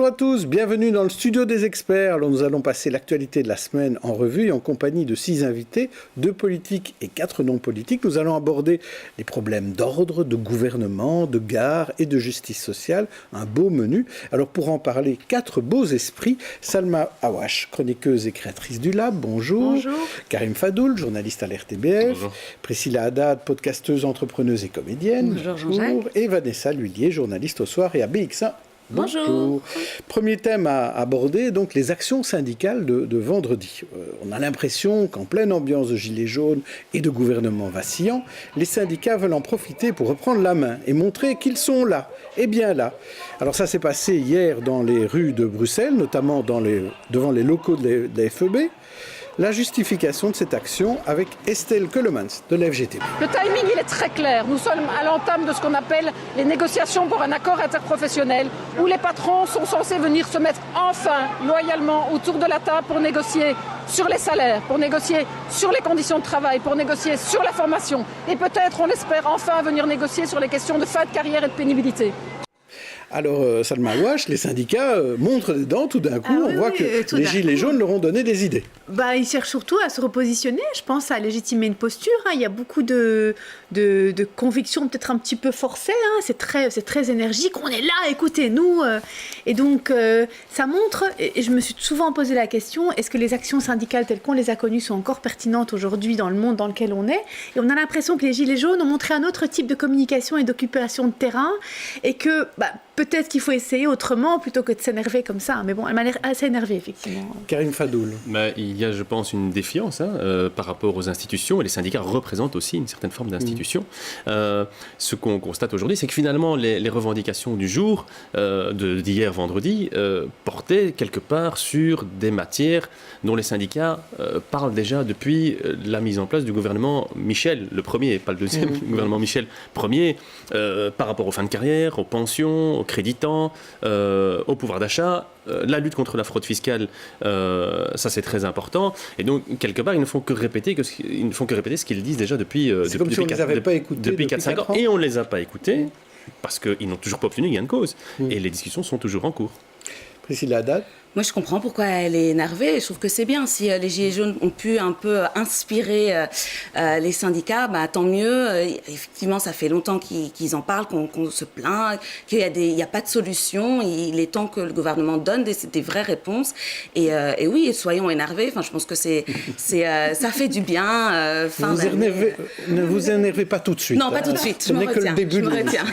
Bonjour à tous, bienvenue dans le studio des experts. Alors nous allons passer l'actualité de la semaine en revue et en compagnie de 6 invités, 2 politiques et 4 non politiques. Nous allons aborder les problèmes d'ordre, de gouvernement, de gare et de justice sociale. Un beau menu. Alors pour en parler, 4 beaux esprits. Salma Awash, chroniqueuse et créatrice du Lab, bonjour. Bonjour. Karim Fadoul, journaliste à l'RTBF. Bonjour. Priscilla Haddad, podcasteuse, entrepreneuse et comédienne. Bonjour Jean-Jacques. Et Vanessa Lhuillier, journaliste au Soir et à BX1. Bonjour. Premier thème à aborder, donc les actions syndicales de vendredi. On a l'impression qu'en pleine ambiance de gilets jaunes et de gouvernement vacillant, les syndicats veulent en profiter pour reprendre la main et montrer qu'ils sont là, et bien là. Alors ça s'est passé hier dans les rues de Bruxelles, notamment devant les locaux de la FEB. La justification de cette action avec Estelle Keulemans de l'FGTB. Le timing, il est très clair. Nous sommes à l'entame de ce qu'on appelle les négociations pour un accord interprofessionnel où les patrons sont censés venir se mettre enfin loyalement autour de la table pour négocier sur les salaires, pour négocier sur les conditions de travail, pour négocier sur la formation et peut-être, on l'espère, enfin venir négocier sur les questions de fin de carrière et de pénibilité. Alors, Salma Awash, les syndicats montrent des dents tout d'un coup. On voit que les gilets jaunes leur ont donné des idées. Ils cherchent surtout à se repositionner, je pense, à légitimer une posture. Il y a beaucoup de convictions peut-être un petit peu forcées. C'est très énergique. On est là, écoutez-nous. Et donc, ça montre, et je me suis souvent posé la question, est-ce que les actions syndicales telles qu'on les a connues sont encore pertinentes aujourd'hui dans le monde dans lequel on est? Et on a l'impression que les gilets jaunes ont montré un autre type de communication et d'occupation de terrain. Et que peut-être qu'il faut essayer autrement plutôt que de s'énerver comme ça. Mais bon, elle m'a l'air assez énervée, effectivement. Karim Fadoul. Il y a, je pense, une défiance par rapport aux institutions, et les syndicats représentent aussi une certaine forme d'institution. Ce qu'on constate aujourd'hui, c'est que finalement, les revendications du jour, d'hier vendredi, portaient quelque part sur des matières dont les syndicats parlent déjà depuis la mise en place du gouvernement Michel, le premier, pas le deuxième, gouvernement Michel premier, par rapport aux fins de carrière, aux pensions, aux créditants, au pouvoir d'achat. La lutte contre la fraude fiscale, ça c'est très important. Et donc, quelque part, ils ne font que répéter ce qu'ils disent déjà depuis c'est comme si on ne les avait pas écoutés depuis 4-5 ans. Et on ne les a pas écoutés parce qu'ils n'ont toujours pas obtenu gain de cause. Et les discussions sont toujours en cours. Priscilla Haddad. Moi, je comprends pourquoi elle est énervée. Je trouve que c'est bien. Si les Gilets jaunes ont pu un peu inspirer les syndicats, tant mieux. Effectivement, ça fait longtemps qu'ils en parlent, qu'on se plaint, qu'il n'y a pas de solution. Il est temps que le gouvernement donne des vraies réponses. Et oui, soyons énervés. Enfin, je pense que ça fait du bien. Ne vous énervez pas tout de suite. Non, pas tout de suite. Ce n'est que le début de retiens.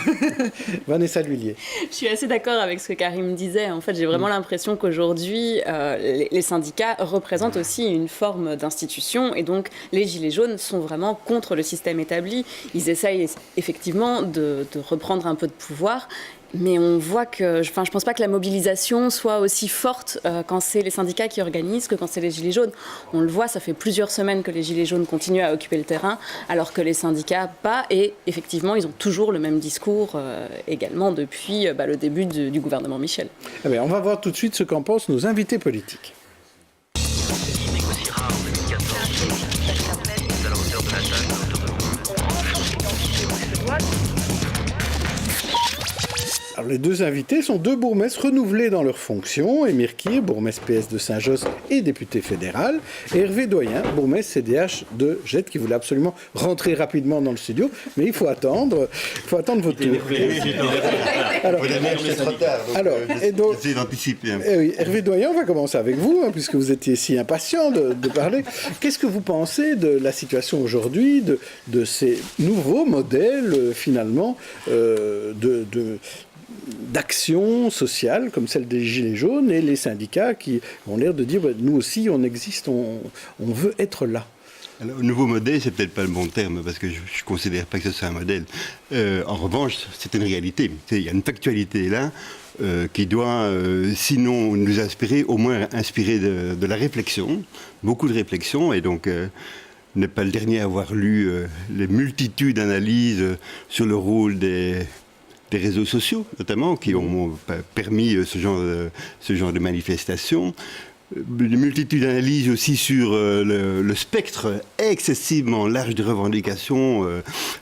Vanessa Lhuillier. Je suis assez d'accord avec ce que Karim disait. En fait, j'ai vraiment l'impression qu'aujourd'hui, les syndicats représentent aussi une forme d'institution et donc les Gilets jaunes sont vraiment contre le système établi. Ils essayent effectivement de reprendre un peu de pouvoir. Mais on voit que, je pense pas que la mobilisation soit aussi forte quand c'est les syndicats qui organisent que quand c'est les Gilets jaunes. On le voit, ça fait plusieurs semaines que les Gilets jaunes continuent à occuper le terrain, alors que les syndicats pas. Et effectivement, ils ont toujours le même discours également depuis le début du gouvernement Michel. On va voir tout de suite ce qu'en pensent nos invités politiques. Alors, les 2 invités sont 2 bourgmestres renouvelés dans leurs fonctions. Émir Kir, bourgmestre PS de Saint-Josse et député fédéral. Et Hervé Doyen, bourgmestre CDH de Gette, qui voulait absolument rentrer rapidement dans le studio. Mais il faut attendre votre tour. J'essaie d'anticiper. Oui, Hervé Doyen, on va commencer avec vous, puisque vous étiez si impatient de parler. Qu'est-ce que vous pensez de la situation aujourd'hui, de ces nouveaux modèles, finalement, d'action sociale comme celle des Gilets jaunes et les syndicats qui ont l'air de dire nous aussi on existe, on veut être là. Alors, nouveau modèle, c'est peut-être pas le bon terme parce que je ne considère pas que ce soit un modèle. En revanche, c'est une réalité. Il y a une factualité là qui doit, sinon nous inspirer, au moins inspirer de la réflexion, beaucoup de réflexion, et donc n'est pas le dernier à avoir lu les multitudes d'analyses sur le rôle des réseaux sociaux, notamment, qui ont permis ce genre de manifestation. une multitude d'analyses aussi sur le spectre excessivement large de revendications.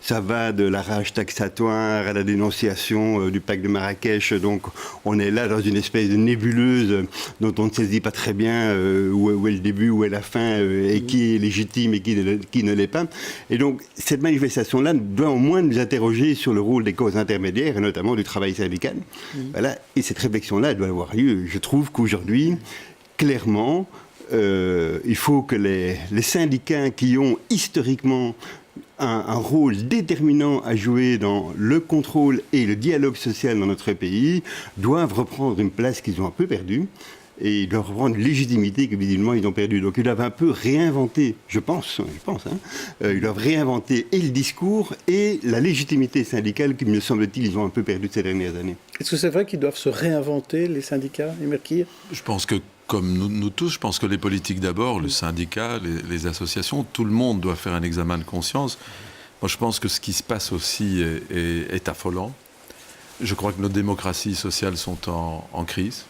Ça va de la rage taxatoire à la dénonciation du pacte de Marrakech. Donc on est là dans une espèce de nébuleuse dont on ne saisit pas très bien où est le début, où est la fin, et qui est légitime et qui ne l'est pas. Et donc cette manifestation-là doit au moins nous interroger sur le rôle des causes intermédiaires, et notamment du travail syndical. Voilà. Et cette réflexion-là doit avoir lieu. Je trouve qu'aujourd'hui, clairement, il faut que les syndicats qui ont historiquement un rôle déterminant à jouer dans le contrôle et le dialogue social dans notre pays doivent reprendre une place qu'ils ont un peu perdue. Et ils doivent reprendre une légitimité que, visiblement, ils ont perdue. Donc, ils doivent un peu réinventer, je pense, ils doivent réinventer et le discours et la légitimité syndicale qui, me semble-t-il, ils ont un peu perdu ces dernières années. Est-ce que c'est vrai qu'ils doivent se réinventer, les syndicats, Emer Kier ? Je pense que, comme nous tous, je pense que les politiques d'abord, le syndicat, les associations, tout le monde doit faire un examen de conscience. Moi, je pense que ce qui se passe aussi est affolant. Je crois que nos démocraties sociales sont en crise.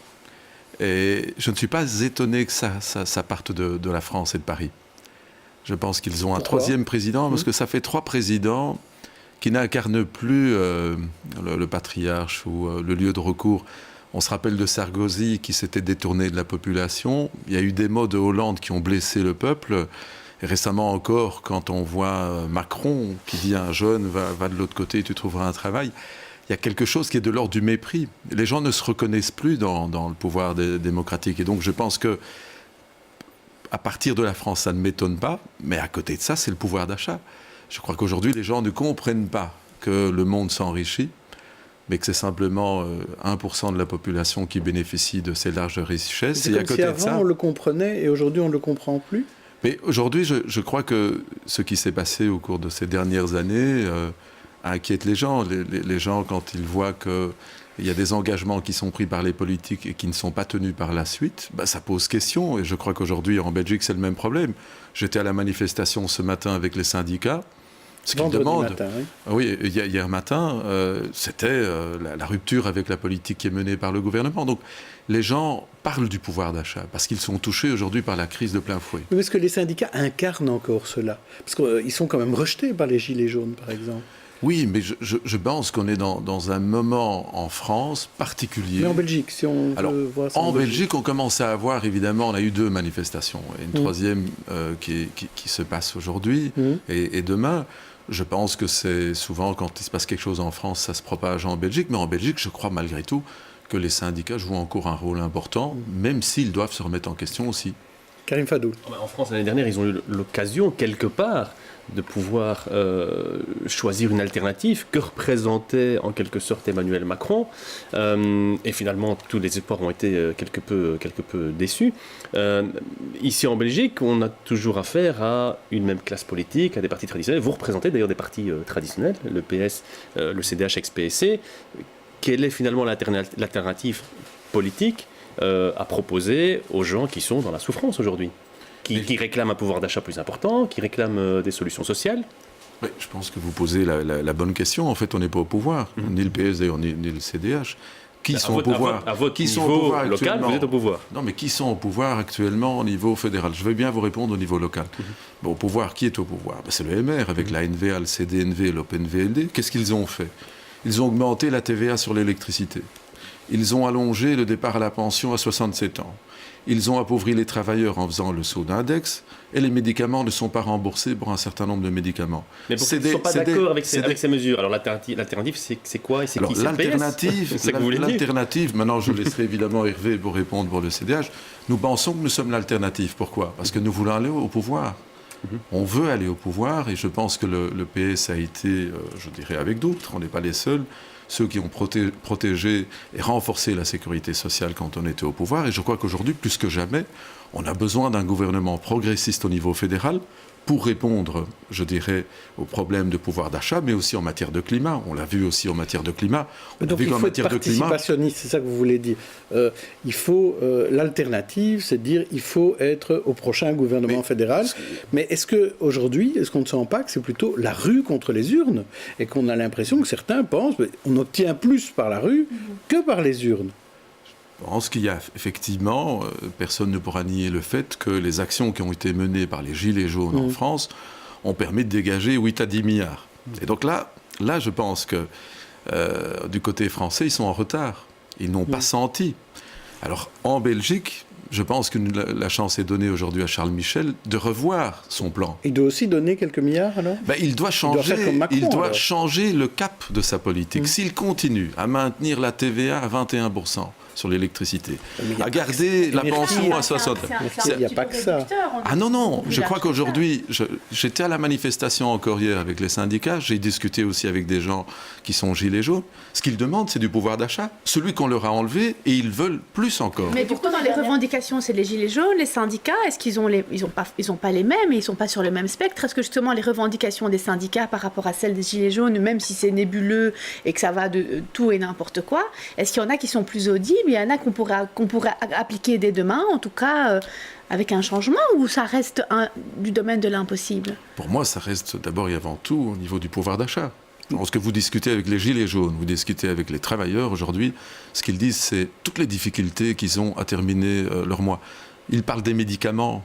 Et je ne suis pas étonné que ça parte de la France et de Paris. Je pense qu'ils ont un troisième président, parce que ça fait 3 présidents qui n'incarnent plus le patriarche ou le lieu de recours. On se rappelle de Sarkozy qui s'était détourné de la population. Il y a eu des mots de Hollande qui ont blessé le peuple. Et récemment encore, quand on voit Macron qui dit à un jeune « va de l'autre côté, tu trouveras un travail », il y a quelque chose qui est de l'ordre du mépris. Les gens ne se reconnaissent plus dans le pouvoir démocratique. Et donc je pense que à partir de la France, ça ne m'étonne pas. Mais à côté de ça, c'est le pouvoir d'achat. Je crois qu'aujourd'hui, les gens ne comprennent pas que le monde s'enrichit, mais que c'est simplement 1% de la population qui bénéficie de ces larges richesses. C'est comme si avant, on le comprenait et aujourd'hui, on ne le comprend plus. Mais aujourd'hui, je crois que ce qui s'est passé au cours de ces dernières années inquiète les gens. Les gens, quand ils voient qu'il y a des engagements qui sont pris par les politiques et qui ne sont pas tenus par la suite, ça pose question. Et je crois qu'aujourd'hui, en Belgique, c'est le même problème. J'étais à la manifestation ce matin avec les syndicats. Ce qu'ils demandent, matin, oui, hier matin, c'était la rupture avec la politique qui est menée par le gouvernement. Donc, les gens parlent du pouvoir d'achat parce qu'ils sont touchés aujourd'hui par la crise de plein fouet. Mais est-ce que les syndicats incarnent encore cela ? Parce qu'ils sont quand même rejetés par les Gilets jaunes, par exemple. Oui, mais je pense qu'on est dans un moment en France particulier. Mais en Belgique, si on veut voir ça. En Belgique, on commence à avoir, évidemment, on a eu 2 manifestations. Et une troisième qui se passe aujourd'hui et demain. Je pense que c'est souvent, quand il se passe quelque chose en France, ça se propage en Belgique. Mais en Belgique, je crois malgré tout que les syndicats jouent encore un rôle important, même s'ils doivent se remettre en question aussi. Karim Fadoul. En France, l'année dernière, ils ont eu l'occasion, quelque part, de pouvoir choisir une alternative que représentait en quelque sorte Emmanuel Macron. Et finalement, tous les espoirs ont été quelque peu déçus. Ici en Belgique, on a toujours affaire à une même classe politique, à des partis traditionnels. Vous représentez d'ailleurs des partis traditionnels, le PS, le CDH ex-PSC. Quelle est finalement l'alternative politique à proposer aux gens qui sont dans la souffrance aujourd'hui ? Qui réclament un pouvoir d'achat plus important, qui réclament des solutions sociales. Oui, je pense que vous posez la bonne question. En fait, on n'est pas au pouvoir, ni le PS d'ailleurs, ni le CDH. Qui sont au pouvoir ? À votre niveau local, vous êtes au pouvoir. Non, mais qui sont au pouvoir actuellement au niveau fédéral ? Je vais bien vous répondre au niveau local. Bon, au pouvoir, qui est au pouvoir ? C'est le MR, avec la NVA, le CDNV, l'OpenVLD. Qu'est-ce qu'ils ont fait ? Ils ont augmenté la TVA sur l'électricité. Ils ont allongé le départ à la pension à 67 ans. Ils ont appauvri les travailleurs en faisant le saut d'index et les médicaments ne sont pas remboursés pour un certain nombre de médicaments. Mais pourquoi ils ne sont pas d'accord avec ces mesures ? Alors l'alternative, c'est quoi et c'est qui ? L'alternative, maintenant je laisserai évidemment Hervé pour répondre pour le CDH. Nous pensons que nous sommes l'alternative. Pourquoi ? Parce que nous voulons aller au pouvoir. On veut aller au pouvoir et je pense que le PS a été, je dirais avec d'autres, on n'est pas les seuls, ceux qui ont protégé et renforcé la sécurité sociale quand on était au pouvoir. Et je crois qu'aujourd'hui, plus que jamais, on a besoin d'un gouvernement progressiste au niveau fédéral pour répondre, je dirais, aux problèmes de pouvoir d'achat, mais aussi en matière de climat. On l'a vu aussi en matière de climat. Donc il faut être participationniste, c'est ça que vous voulez dire. L'alternative, c'est de dire il faut être au prochain gouvernement fédéral. Mais est-ce qu'aujourd'hui, est-ce qu'on ne sent pas que c'est plutôt la rue contre les urnes ? Et qu'on a l'impression que certains pensent qu'on obtient plus par la rue que par les urnes ? Je pense qu'il y a effectivement, personne ne pourra nier le fait que les actions qui ont été menées par les Gilets jaunes en France ont permis de dégager 8 à 10 milliards. Et donc là je pense que du côté français, ils sont en retard. Ils n'ont pas senti. Alors, en Belgique, je pense que la chance est donnée aujourd'hui à Charles Michel de revoir son plan. Il doit aussi donner quelques milliards, alors ? Il doit changer le cap de sa politique. S'il continue à maintenir la TVA à 21% sur l'électricité, à garder la pension à 60%. Il n'y a pas que ça. Ah non, je crois qu'aujourd'hui, j'étais à la manifestation encore hier avec les syndicats, j'ai discuté aussi avec des gens qui sont gilets jaunes. Ce qu'ils demandent, c'est du pouvoir d'achat, celui qu'on leur a enlevé, et ils veulent plus encore. Mais du coup, dans les revendications, c'est les gilets jaunes, les syndicats, est-ce qu'ils ont ils ont pas les mêmes, et ils sont pas sur le même spectre? Est-ce que justement les revendications des syndicats par rapport à celles des gilets jaunes, même si c'est nébuleux et que ça va de tout et n'importe quoi, est-ce qu'il y en a qui sont plus audibles? Il y en a qu'on pourrait appliquer dès demain, en tout cas avec un changement, ou ça reste du domaine de l'impossible? Pour moi, ça reste d'abord et avant tout au niveau du pouvoir d'achat. Lorsque vous discutez avec les gilets jaunes, vous discutez avec les travailleurs aujourd'hui, ce qu'ils disent, c'est toutes les difficultés qu'ils ont à terminer leur mois. Ils parlent des médicaments,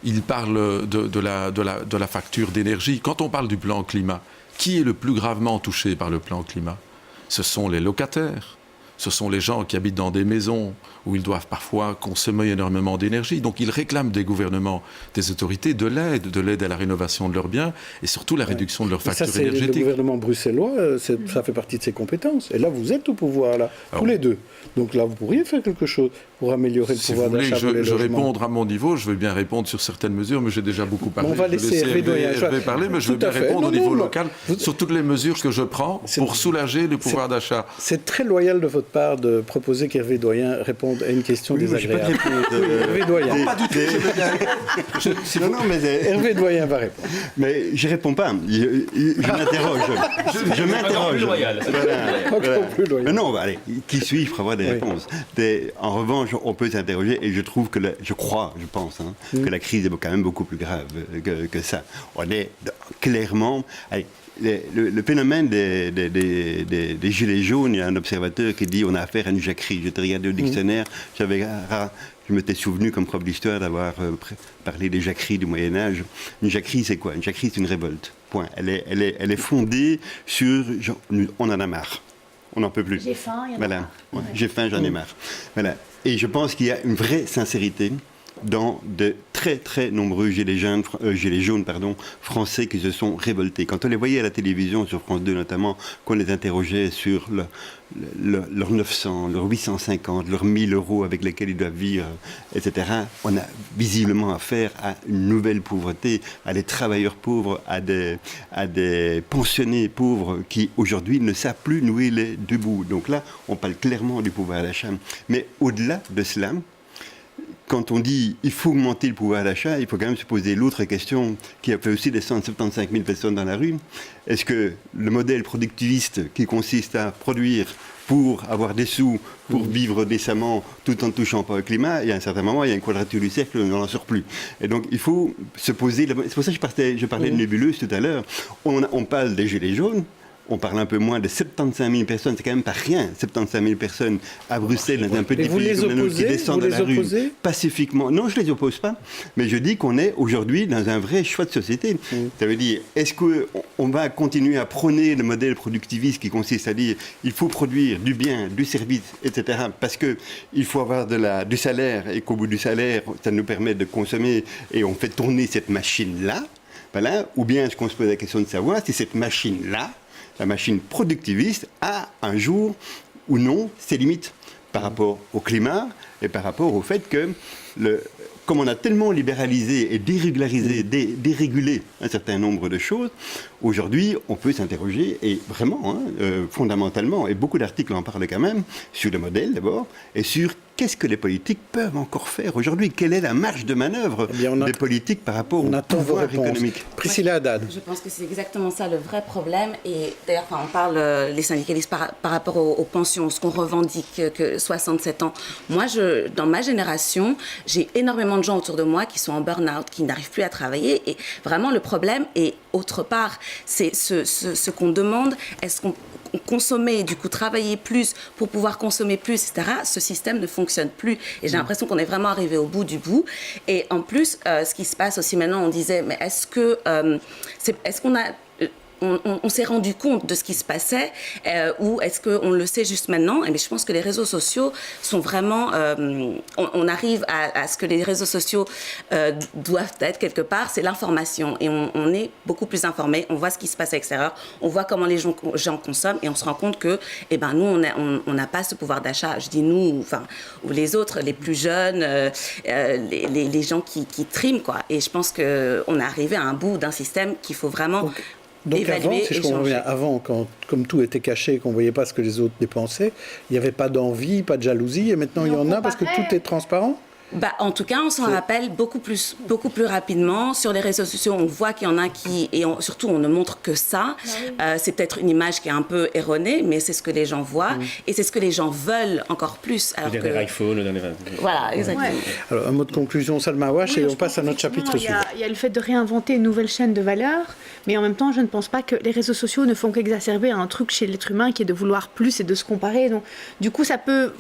ils parlent de la facture d'énergie. Quand on parle du plan climat, qui est le plus gravement touché par le plan climat? Ce sont les locataires. Ce sont les gens qui habitent dans des maisons où ils doivent parfois consommer énormément d'énergie. Donc ils réclament des gouvernements, des autorités, de l'aide à la rénovation de leurs biens et surtout la réduction de leurs factures énergétiques. Le gouvernement bruxellois, ça fait partie de ses compétences. Et là, vous êtes au pouvoir, là, tous les deux. Donc là, vous pourriez faire quelque chose pour améliorer le pouvoir d'achat. Si vous voulez que je réponde à mon niveau, je veux bien répondre sur certaines mesures, mais j'ai déjà beaucoup parlé. On va laisser Hervé parler, mais je veux bien répondre au niveau local sur toutes les mesures que je prends pour soulager le pouvoir d'achat. C'est très loyal de votre part de proposer qu'Hervé Doyen réponde à une question désagréable. Hervé Doyen. Non, pas du tout. Hervé Doyen va répondre. Mais je réponds pas. Je m'interroge. Je m'interroge. Encore plus loyal. Non, allez, qui suis-je pour avoir des réponses? En revanche, on peut s'interroger, et je trouve que, je pense, que la crise est quand même beaucoup plus grave que ça. On est clairement... Allez, le phénomène des gilets jaunes, il y a un observateur qui dit on a affaire à une jacquerie. J'étais regardé au dictionnaire, je m'étais souvenu comme prof d'histoire d'avoir parlé des jacqueries du Moyen-Âge. Une jacquerie, c'est quoi? Une jacquerie, c'est une révolte. Point. Elle est fondée sur on en a marre. On n'en peut plus. J'ai faim, il y en a marre. Ouais, j'ai faim, j'en ai marre. Voilà. Et je pense qu'il y a une vraie sincérité dans de très très nombreux gilets jaunes français qui se sont révoltés. Quand on les voyait à la télévision, sur France 2 notamment, qu'on les interrogeait sur leurs 900, leurs 850, leurs 1000 euros avec lesquels ils doivent vivre, etc., on a visiblement affaire à une nouvelle pauvreté, à des travailleurs pauvres, à des pensionnés pauvres qui aujourd'hui ne savent plus nouer les deux bouts. Donc là, on parle clairement du pouvoir d'achat. Mais au-delà de cela, quand on dit il faut augmenter le pouvoir d'achat, il faut quand même se poser l'autre question qui a fait aussi descendre 75 000 personnes dans la rue. Est-ce que le modèle productiviste qui consiste à produire pour avoir des sous, pour vivre décemment tout en ne touchant pas au climat, il y a un certain moment, il y a une quadrature du cercle, on n'en sort plus. Et donc il faut se poser... C'est pour ça que je parlais de nébuleuse tout à l'heure. On parle des gilets jaunes. On parle un peu moins de 75 000 personnes, c'est quand même pas rien, 75 000 personnes à Bruxelles, dans un petit pays comme le nôtre, qui descendent de la rue pacifiquement. Non, je ne les oppose pas, mais je dis qu'on est aujourd'hui dans un vrai choix de société. Ça veut dire, est-ce qu'on va continuer à prôner le modèle productiviste qui consiste à dire il faut produire du bien, du service, etc., parce qu'il faut avoir du salaire, et qu'au bout du salaire, ça nous permet de consommer, et on fait tourner cette machine-là, voilà. Ou bien est-ce qu'on se pose la question de savoir si cette machine-là, la machine productiviste, a un jour ou non ses limites par rapport au climat et par rapport au fait que, comme on a tellement libéralisé et dérégulé un certain nombre de choses, aujourd'hui, on peut s'interroger, et vraiment, fondamentalement, et beaucoup d'articles en parlent quand même, sur le modèle d'abord, et sur qu'est-ce que les politiques peuvent encore faire aujourd'hui? Quelle est la marge de manœuvre des politiques par rapport au pouvoir économique? Priscilla Haddad. Je pense que c'est exactement ça le vrai problème. Et d'ailleurs, quand on parle, les syndicalistes, par rapport aux pensions, ce qu'on revendique, que 67 ans, moi, dans ma génération, j'ai énormément de gens autour de moi qui sont en burn-out, qui n'arrivent plus à travailler. Et vraiment, le problème est autre part. C'est ce qu'on demande, est-ce qu'on consommer, du coup travailler plus pour pouvoir consommer plus, etc., ce système ne fonctionne plus. Et j'ai l'impression qu'on est vraiment arrivé au bout du bout. Et en plus, ce qui se passe aussi maintenant, on disait, mais est-ce qu'on a... On s'est rendu compte de ce qui se passait ou est-ce qu'on le sait juste maintenant? Et je pense que les réseaux sociaux sont vraiment... on arrive à ce que les réseaux sociaux doivent être quelque part, c'est l'information. Et on est beaucoup plus informés, on voit ce qui se passe à l'extérieur, on voit comment les gens consomment et on se rend compte que nous, on n'a pas ce pouvoir d'achat. Je dis nous, ou les autres, les plus jeunes, les gens qui triment, quoi. Et je pense qu'on est arrivé à un bout d'un système qu'il faut vraiment... Donc avant, si je comprends bien, avant, comme tout était caché, qu'on ne voyait pas ce que les autres dépensaient, il n'y avait pas d'envie, pas de jalousie, et maintenant il y en a parce que tout est transparent? En tout cas, on s'en rappelle beaucoup plus rapidement. Sur les réseaux sociaux, on voit qu'il y en a qui... Et surtout, on ne montre que ça. C'est peut-être une image qui est un peu erronée, mais c'est ce que les gens voient. Et c'est ce que les gens veulent encore plus. Le dernier iPhone, le dernier... Voilà, exactement. Ouais. Alors, un mot de conclusion, Salma Awash, et on passe à notre chapitre suivant. Il y a le fait de réinventer une nouvelle chaîne de valeur, mais en même temps, je ne pense pas que les réseaux sociaux ne font qu'exacerber un truc chez l'être humain qui est de vouloir plus et de se comparer. Donc, du coup, ça peut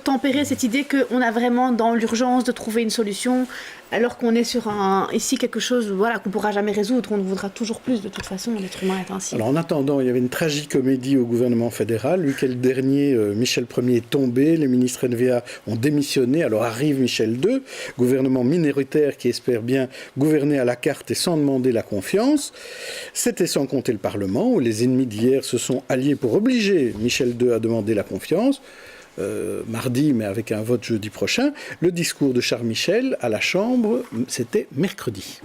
tempérer cette idée qu'on a vraiment dans l'urgence de trouver une solution, alors qu'on est sur ici quelque chose qu'on ne pourra jamais résoudre, on voudra toujours plus de toute façon, l'être humain est ainsi. Alors en attendant, il y avait une tragicomédie au gouvernement fédéral. Le week-end dernier, Michel Ier est tombé, les ministres NVA ont démissionné, alors arrive Michel II, gouvernement minoritaire qui espère bien gouverner à la carte et sans demander la confiance. C'était sans compter le Parlement, où les ennemis d'hier se sont alliés pour obliger Michel II à demander la confiance. Mardi, mais avec un vote jeudi prochain. Le discours de Charles Michel à la Chambre, c'était mercredi.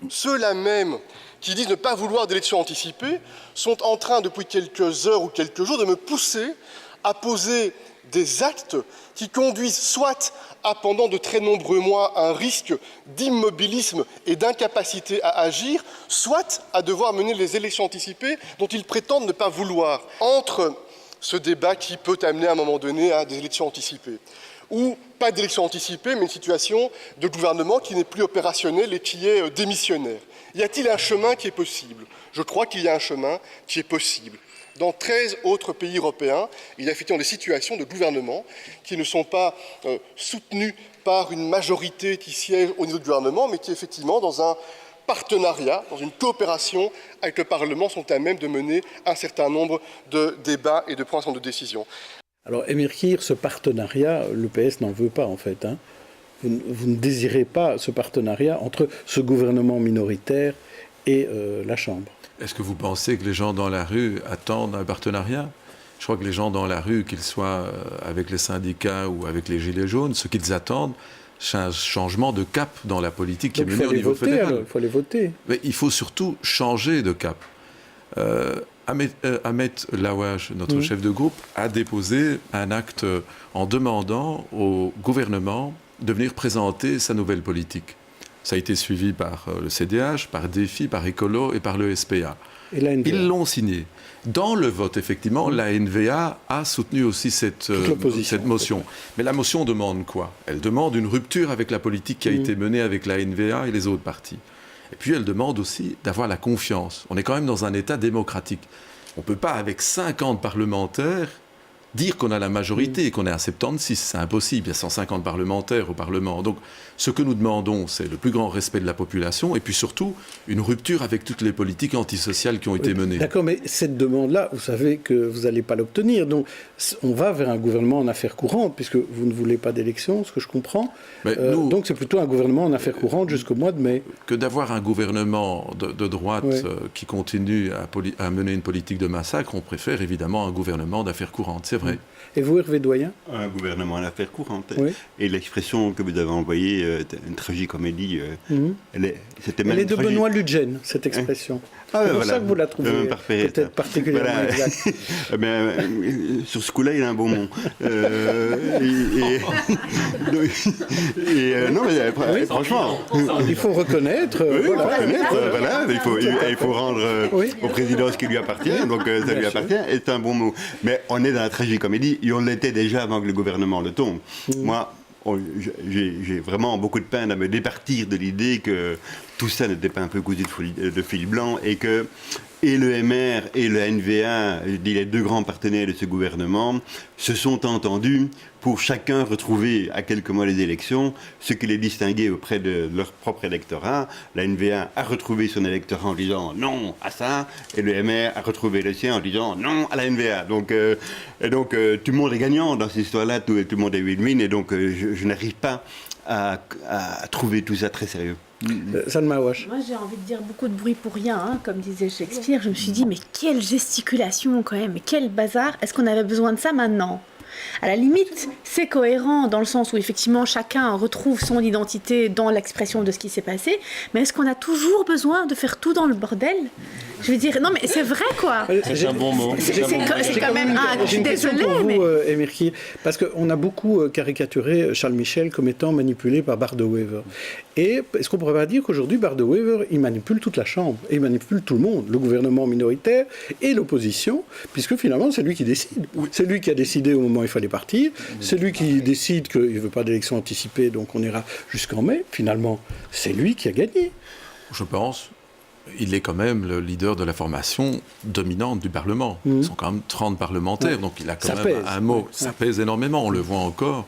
Ceux-là même qui disent ne pas vouloir d'élections anticipées sont en train, depuis quelques heures ou quelques jours, de me pousser à poser des actes qui conduisent soit à, pendant de très nombreux mois, un risque d'immobilisme et d'incapacité à agir, soit à devoir mener les élections anticipées dont ils prétendent ne pas vouloir. Entre ce débat qui peut amener à un moment donné à des élections anticipées, ou pas d'élections anticipées, mais une situation de gouvernement qui n'est plus opérationnel et qui est démissionnaire. Y a-t-il un chemin qui est possible? Je crois qu'il y a un chemin qui est possible. Dans 13 autres pays européens, il y a effectivement des situations de gouvernement qui ne sont pas soutenues par une majorité qui siège au niveau du gouvernement, mais qui effectivement, dans un partenariat, dans une coopération avec le Parlement, sont à même de mener un certain nombre de débats et de prendre un certain nombre de décisions. Alors, Émir Kir, ce partenariat, le PS n'en veut pas, en fait. Vous ne désirez pas ce partenariat entre ce gouvernement minoritaire et la Chambre. Est-ce que vous pensez que les gens dans la rue attendent un partenariat? Je crois que les gens dans la rue, qu'ils soient avec les syndicats ou avec les Gilets jaunes, ce qu'ils attendent, c'est un changement de cap dans la politique qui est menée au niveau fédéral. Il faut les voter. Mais il faut surtout changer de cap. Ahmed Laouache, notre chef de groupe, a déposé un acte en demandant au gouvernement de venir présenter sa nouvelle politique. Ça a été suivi par le CDH, par Défi, par Écolo et par le SPA. Et la NVA. Ils l'ont signé. Dans le vote, effectivement, la NVA a soutenu aussi cette motion. Mais la motion demande quoi? Elle demande une rupture avec la politique qui a été menée avec la NVA et les autres partis. Et puis elle demande aussi d'avoir la confiance. On est quand même dans un État démocratique. On ne peut pas, avec 50 parlementaires, dire qu'on a la majorité et qu'on est à 76. C'est impossible. Il y a 150 parlementaires au Parlement. Donc, ce que nous demandons, c'est le plus grand respect de la population et puis surtout une rupture avec toutes les politiques antisociales qui ont été menées. D'accord, mais cette demande-là, vous savez que vous n'allez pas l'obtenir. Donc, on va vers un gouvernement en affaires courantes, puisque vous ne voulez pas d'élection, ce que je comprends. Donc, c'est plutôt un gouvernement en affaires courantes jusqu'au mois de mai. Que d'avoir un gouvernement de droite qui continue à mener une politique de massacre, on préfère évidemment un gouvernement d'affaires courantes, c'est vrai. Et vous, Hervé Doyen? Un gouvernement en affaires courantes. Oui. Et l'expression que vous avez envoyée, une tragicomédie, elle est de Benoît Ludgen, cette expression. C'est pour ça que vous la trouvez peut-être particulièrement exacte. Sur ce coup-là, il a un beau mot. Non, mais franchement... Il faut reconnaître. Il faut rendre au président ce qui lui appartient, donc ça lui appartient, et c'est un bon mot. Mais on est dans la tragicomédie, et on l'était déjà avant que le gouvernement le tombe. Moi, j'ai vraiment beaucoup de peine à me départir de l'idée que tout ça n'était pas un peu cousu de fil blanc et que et le MR et le NVA, les deux grands partenaires de ce gouvernement, se sont entendus pour chacun retrouver, à quelques mois des élections, ce qui les distinguait auprès de leur propre électorat. La NVA a retrouvé son électorat en disant non à ça, et le MR a retrouvé le sien en disant non à la NVA. Donc, tout le monde est gagnant dans cette histoire-là, tout le monde est win-win, et donc je n'arrive pas à trouver tout ça très sérieux. Salma Awash. Moi, j'ai envie de dire beaucoup de bruit pour rien, hein, comme disait Shakespeare. Je me suis dit, mais quelle gesticulation quand même, mais quel bazar. Est-ce qu'on avait besoin de ça maintenant ? À la limite, c'est cohérent dans le sens où effectivement chacun retrouve son identité dans l'expression de ce qui s'est passé, mais est-ce qu'on a toujours besoin de faire tout dans le bordel ? Je veux dire, non mais c'est vrai quoi. C'est un bon mot. C'est quand même je suis désolée. Pour mais... vous, Emerki, parce qu'on a beaucoup caricaturé Charles Michel comme étant manipulé par Barder-Wever. Et est-ce qu'on ne pourrait pas dire qu'aujourd'hui, Barder-Wever, il manipule toute la Chambre, et il manipule tout le monde, le gouvernement minoritaire et l'opposition, puisque finalement, c'est lui qui décide. Oui. C'est lui qui a décidé au moment où il fallait partir, c'est lui qui décide qu'il ne veut pas d'élection anticipée, donc on ira jusqu'en mai. Finalement, c'est lui qui a gagné. Je pense. Il est quand même le leader de la formation dominante du Parlement. Ils sont quand même 30 parlementaires, donc il a quand même un mot. Ça pèse énormément, on le voit encore.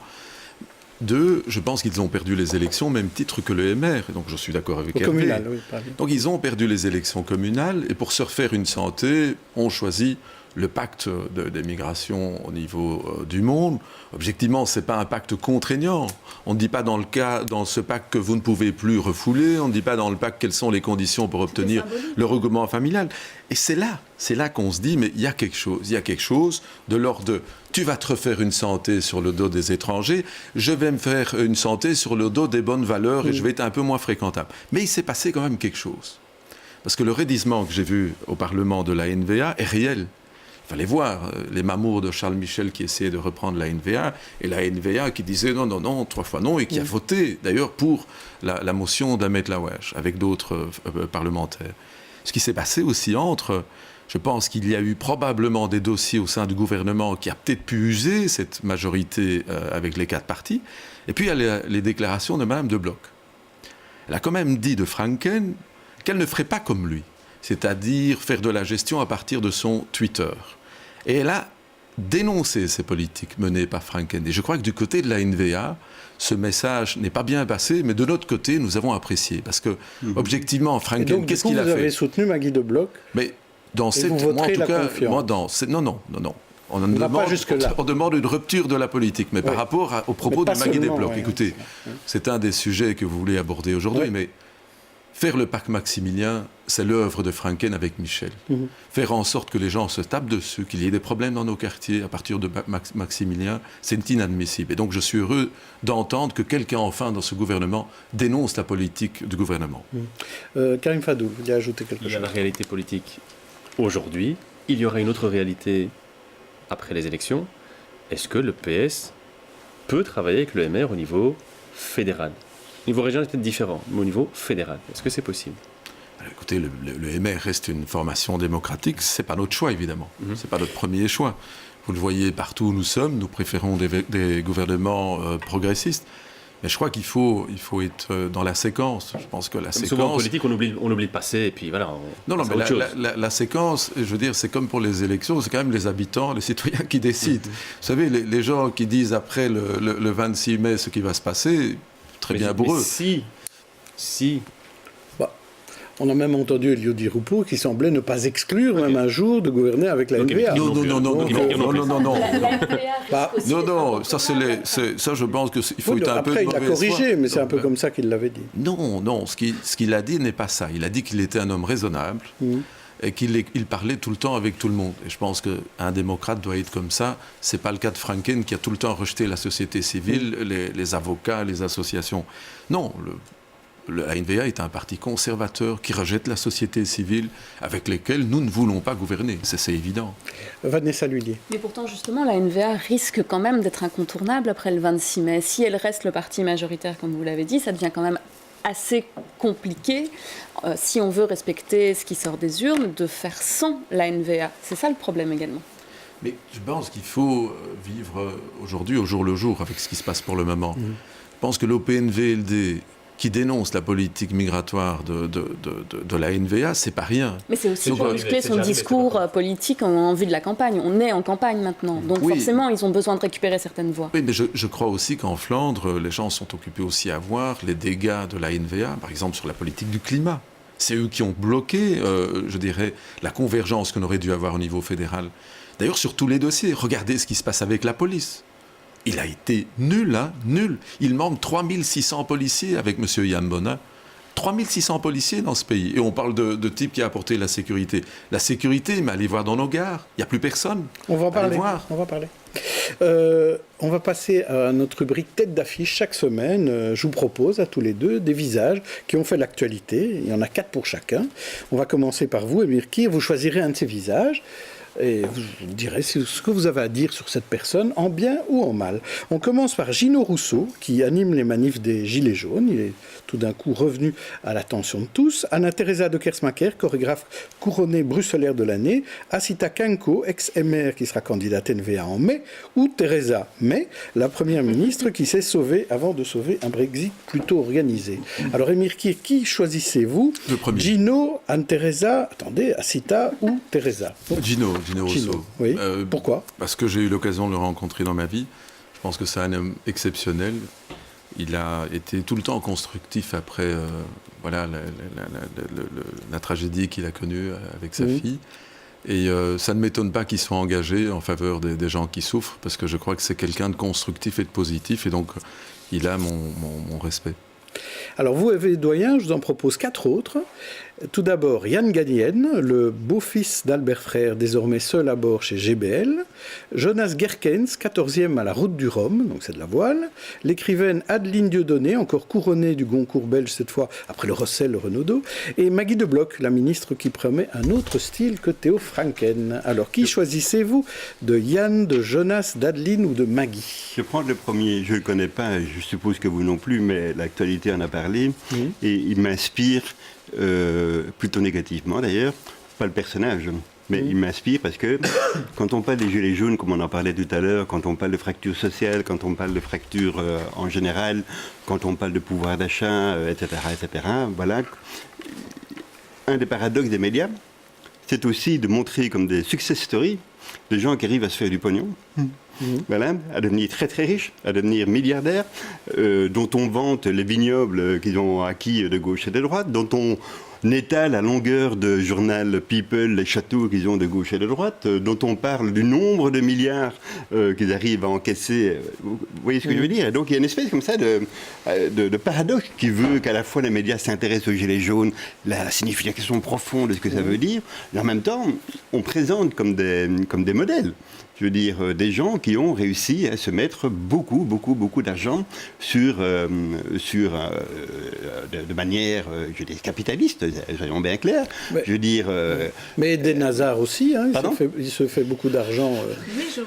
Deux, je pense qu'ils ont perdu les élections au même titre que le MR, donc je suis d'accord avec Hervé. Oui, donc ils ont perdu les élections communales, et pour se refaire une santé, on choisit le pacte des migrations au niveau du monde. Objectivement, ce n'est pas un pacte contraignant. On ne dit pas dans ce pacte que vous ne pouvez plus refouler, on ne dit pas dans le pacte quelles sont les conditions pour obtenir le regroupement familial. Et c'est là qu'on se dit, mais il y a quelque chose de l'ordre de tu vas te refaire une santé sur le dos des étrangers, je vais me faire une santé sur le dos des bonnes valeurs et je vais être un peu moins fréquentable. Mais il s'est passé quand même quelque chose. Parce que le raidissement que j'ai vu au Parlement de la NVA est réel. Il fallait voir les mamours de Charles Michel qui essayaient de reprendre la NVA et la NVA qui disait non, 3 fois non, et qui a voté d'ailleurs pour la motion d'Ahmed Laouache avec d'autres parlementaires. Ce qui s'est passé aussi je pense qu'il y a eu probablement des dossiers au sein du gouvernement qui a peut-être pu user cette majorité avec les 4 partis. Et puis il y a les déclarations de Mme de Bloch. Elle a quand même dit de Franken qu'elle ne ferait pas comme lui, c'est-à-dire faire de la gestion à partir de son Twitter. Et elle a dénoncé ces politiques menées par Franken. Et je crois que du côté de la NVA, ce message n'est pas bien passé, mais de notre côté, nous avons apprécié. Parce que, objectivement, Franken, qu'est-ce qu'il a fait ? Vous avez soutenu Maggie de Bloch. Mais dans cette... vous voterez moi, en tout cas, confiance. Non. On demande une rupture de la politique, mais par rapport aux propos de Maggie de Bloch. Écoutez, c'est un des sujets que vous voulez aborder aujourd'hui, mais faire le parc Maximilien, c'est l'œuvre de Franken avec Michel. Faire en sorte que les gens se tapent dessus, qu'il y ait des problèmes dans nos quartiers à partir de Maximilien, c'est inadmissible. Et donc je suis heureux d'entendre que quelqu'un, enfin, dans ce gouvernement, dénonce la politique du gouvernement. Karim Fadou, vous voulez ajouter quelque chose ? Il y a la réalité politique aujourd'hui. Il y aura une autre réalité après les élections. Est-ce que le PS peut travailler avec le MR au niveau fédéral ? Au niveau régional, c'est peut-être différent, mais au niveau fédéral, est-ce que c'est possible ? Écoutez, le MR reste une formation démocratique, ce n'est pas notre choix, évidemment. Ce n'est pas notre premier choix. Vous le voyez partout où nous sommes, nous préférons des gouvernements progressistes. Mais je crois qu'il faut être dans la séquence. Je pense que la séquence... Souvent en politique, on oublie le passé, et puis voilà, Non, mais la séquence, je veux dire, c'est comme pour les élections, c'est quand même les habitants, les citoyens qui décident. Vous savez, les gens qui disent après le 26 mai ce qui va se passer... Très bien pour eux. Si. On a même entendu Elio Di Rupo qui semblait ne pas exclure même un jour de gouverner avec la NVA. Non, ça je pense qu'il faut être un peu de mauvaise foi. Après, il a corrigé, mais c'est un peu comme ça qu'il l'avait dit. Non, ce qu'il a dit n'est pas ça. Il a dit qu'il était un homme raisonnable. Et qu'il parlait tout le temps avec tout le monde. Et je pense qu'un démocrate doit être comme ça. Ce n'est pas le cas de Franken qui a tout le temps rejeté la société civile, les avocats, les associations. Non, le NVA est un parti conservateur qui rejette la société civile avec lesquelles nous ne voulons pas gouverner. C'est évident. Vanessa Lhuillier. Mais pourtant, justement, la NVA risque quand même d'être incontournable après le 26 mai. Si elle reste le parti majoritaire, comme vous l'avez dit, ça devient quand même assez compliqué, si on veut respecter ce qui sort des urnes, de faire sans la NVA. C'est ça le problème également. Mais je pense qu'il faut vivre aujourd'hui au jour le jour avec ce qui se passe pour le moment. Je pense que l'OPNVLD, qui dénonce la politique migratoire de la NVA, c'est pas rien. Mais c'est aussi pour muscler son discours politique en vue de la campagne. On est en campagne maintenant, donc forcément, ils ont besoin de récupérer certaines voix. Oui, mais je crois aussi qu'en Flandre, les gens sont occupés aussi à voir les dégâts de la NVA, par exemple sur la politique du climat. C'est eux qui ont bloqué, je dirais, la convergence qu'on aurait dû avoir au niveau fédéral. D'ailleurs, sur tous les dossiers, regardez ce qui se passe avec la police. Il a été nul, hein, nul. Il manque 3600 policiers avec M. Yann Bonin. 3600 policiers dans ce pays. Et on parle de type qui a apporté la sécurité. La sécurité, mais allez voir dans nos gares. Il n'y a plus personne. On va en parler. Allez voir. On va parler. On va passer à notre rubrique tête d'affiche chaque semaine. Je vous propose à tous les deux des visages qui ont fait l'actualité. Il y en a 4 pour chacun. On va commencer par vous, Émir Kir. Vous choisirez un de ces visages. Et vous direz ce que vous avez à dire sur cette personne, en bien ou en mal. On commence par Gino Rousseau, qui anime les manifs des Gilets jaunes. Il est tout d'un coup revenu à l'attention de tous. Anna-Theresa de Kersmaker, chorégraphe couronnée bruxellaire de l'année. Asita Kanko, ex-MR, qui sera candidate NVA en mai. Ou Theresa May, la première ministre qui s'est sauvée avant de sauver un Brexit plutôt organisé. Alors, Émir Kir, qui choisissez-vous? Le premier. Gino, Anne-Theresa, attendez, Asita ou Theresa? Gino Rousseau. Oui. Pourquoi? Parce que j'ai eu l'occasion de le rencontrer dans ma vie. Je pense que c'est un homme exceptionnel. Il a été tout le temps constructif après la tragédie qu'il a connue avec sa fille. Et ça ne m'étonne pas qu'il soit engagé en faveur des gens qui souffrent, parce que je crois que c'est quelqu'un de constructif et de positif, et donc il a mon respect. Alors vous, Hervé Doyen, je vous en propose 4 autres. Tout d'abord, Yann Gagnienne, le beau-fils d'Albert Frère, désormais seul à bord chez GBL. Jonas Gerkens, 14e à la Route du Rhum, donc c'est de la voile. L'écrivaine Adeline Dieudonné, encore couronnée du Goncourt belge cette fois, après le Rossel, le Renaudot. Et Maggie de Bloch, la ministre qui promet un autre style que Théo Franken. Alors, qui choisissez-vous? De Yann, de Jonas, d'Adeline ou de Maggie? Je prends le premier, je ne le connais pas, je suppose que vous non plus, mais l'actualité en a parlé. Et il m'inspire... plutôt négativement d'ailleurs, pas le personnage, mais il m'inspire parce que quand on parle des gilets jaunes, comme on en parlait tout à l'heure, quand on parle de fracture sociale, quand on parle de fracture en général, quand on parle de pouvoir d'achat, etc., voilà, un des paradoxes des médias, c'est aussi de montrer comme des success stories de gens qui arrivent à se faire du pognon. Voilà, à devenir très très riches, à devenir milliardaires, dont on vante les vignobles qu'ils ont acquis de gauche et de droite, dont on étale à longueur de journal People les châteaux qu'ils ont de gauche et de droite, dont on parle du nombre de milliards qu'ils arrivent à encaisser. Vous voyez ce que je veux dire? Donc il y a une espèce comme ça de paradoxe qui veut qu'à la fois les médias s'intéressent aux gilets jaunes, la signification profonde de ce que ça veut dire, mais en même temps on présente comme des modèles. Je veux dire, des gens qui ont réussi à se mettre beaucoup d'argent de manière, je veux dire, capitaliste, soyons bien clairs. Mais, je veux dire... mais Eden Hazard aussi, hein, il se fait beaucoup d'argent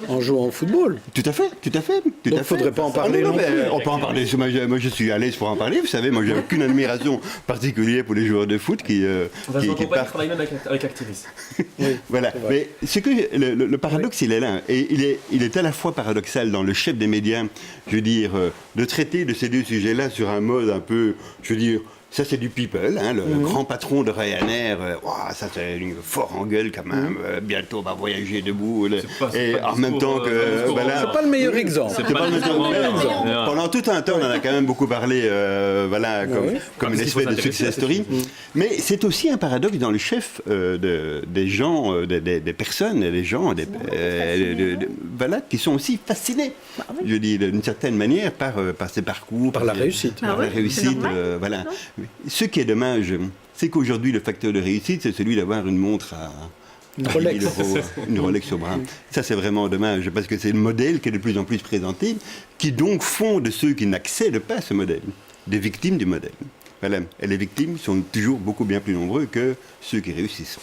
en jouant au football. Tout à fait. Donc il ne faudrait pas en parler non plus. On peut en parler, moi je suis à l'aise pour en parler, vous savez, moi j'ai aucune admiration particulière pour les joueurs de foot qui travaille même avec Activis. Oui, voilà, mais ce que le paradoxe il est là. Et il est à la fois paradoxal dans le chef des médias, je veux dire, de traiter de ces deux sujets-là sur un mode un peu, je veux dire, ça c'est du people, hein, le grand patron de Ryanair, ça c'est fort en gueule quand même, bientôt on va voyager debout, et en même temps que... Voilà, c'est pas le meilleur exemple. C'est pas le meilleur exemple. Pendant tout un temps, on en a quand même beaucoup parlé, comme une espèce de success story. Mais c'est aussi un paradoxe dans le chef des gens, des personnes, des gens, qui sont aussi fascinés, je dis d'une certaine manière, par ces parcours. Par la réussite. Par la réussite, voilà. Ce qui est dommage, c'est qu'aujourd'hui, le facteur de réussite, c'est celui d'avoir une montre à... Une Rolex. 1000 euros, une Rolex au bras. Ça, c'est vraiment dommage, parce que c'est le modèle qui est de plus en plus présenté, qui donc font de ceux qui n'accèdent pas à ce modèle des victimes du modèle. Voilà. Et les victimes sont toujours beaucoup bien plus nombreux que ceux qui réussissent.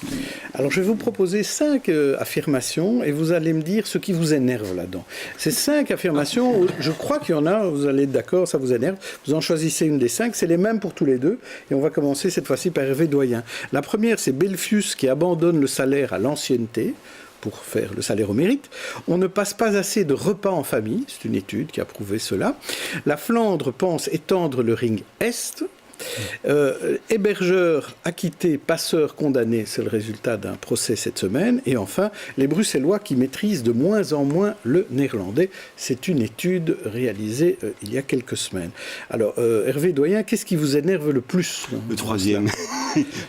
Alors je vais vous proposer 5 affirmations et vous allez me dire ce qui vous énerve là-dedans. Ces 5 affirmations, je crois qu'il y en a, vous allez être d'accord, ça vous énerve. Vous en choisissez une des 5, c'est les mêmes pour tous les deux. Et on va commencer cette fois-ci par Hervé Doyen. La première, c'est Belfius qui abandonne le salaire à l'ancienneté pour faire le salaire au mérite. On ne passe pas assez de repas en famille, c'est une étude qui a prouvé cela. La Flandre pense étendre le ring Est. Hébergeurs acquittés, passeurs condamnés, c'est le résultat d'un procès cette semaine. Et enfin, les Bruxellois qui maîtrisent de moins en moins le néerlandais. C'est une étude réalisée il y a quelques semaines. Alors, Hervé Doyen, qu'est-ce qui vous énerve le plus? Le troisième,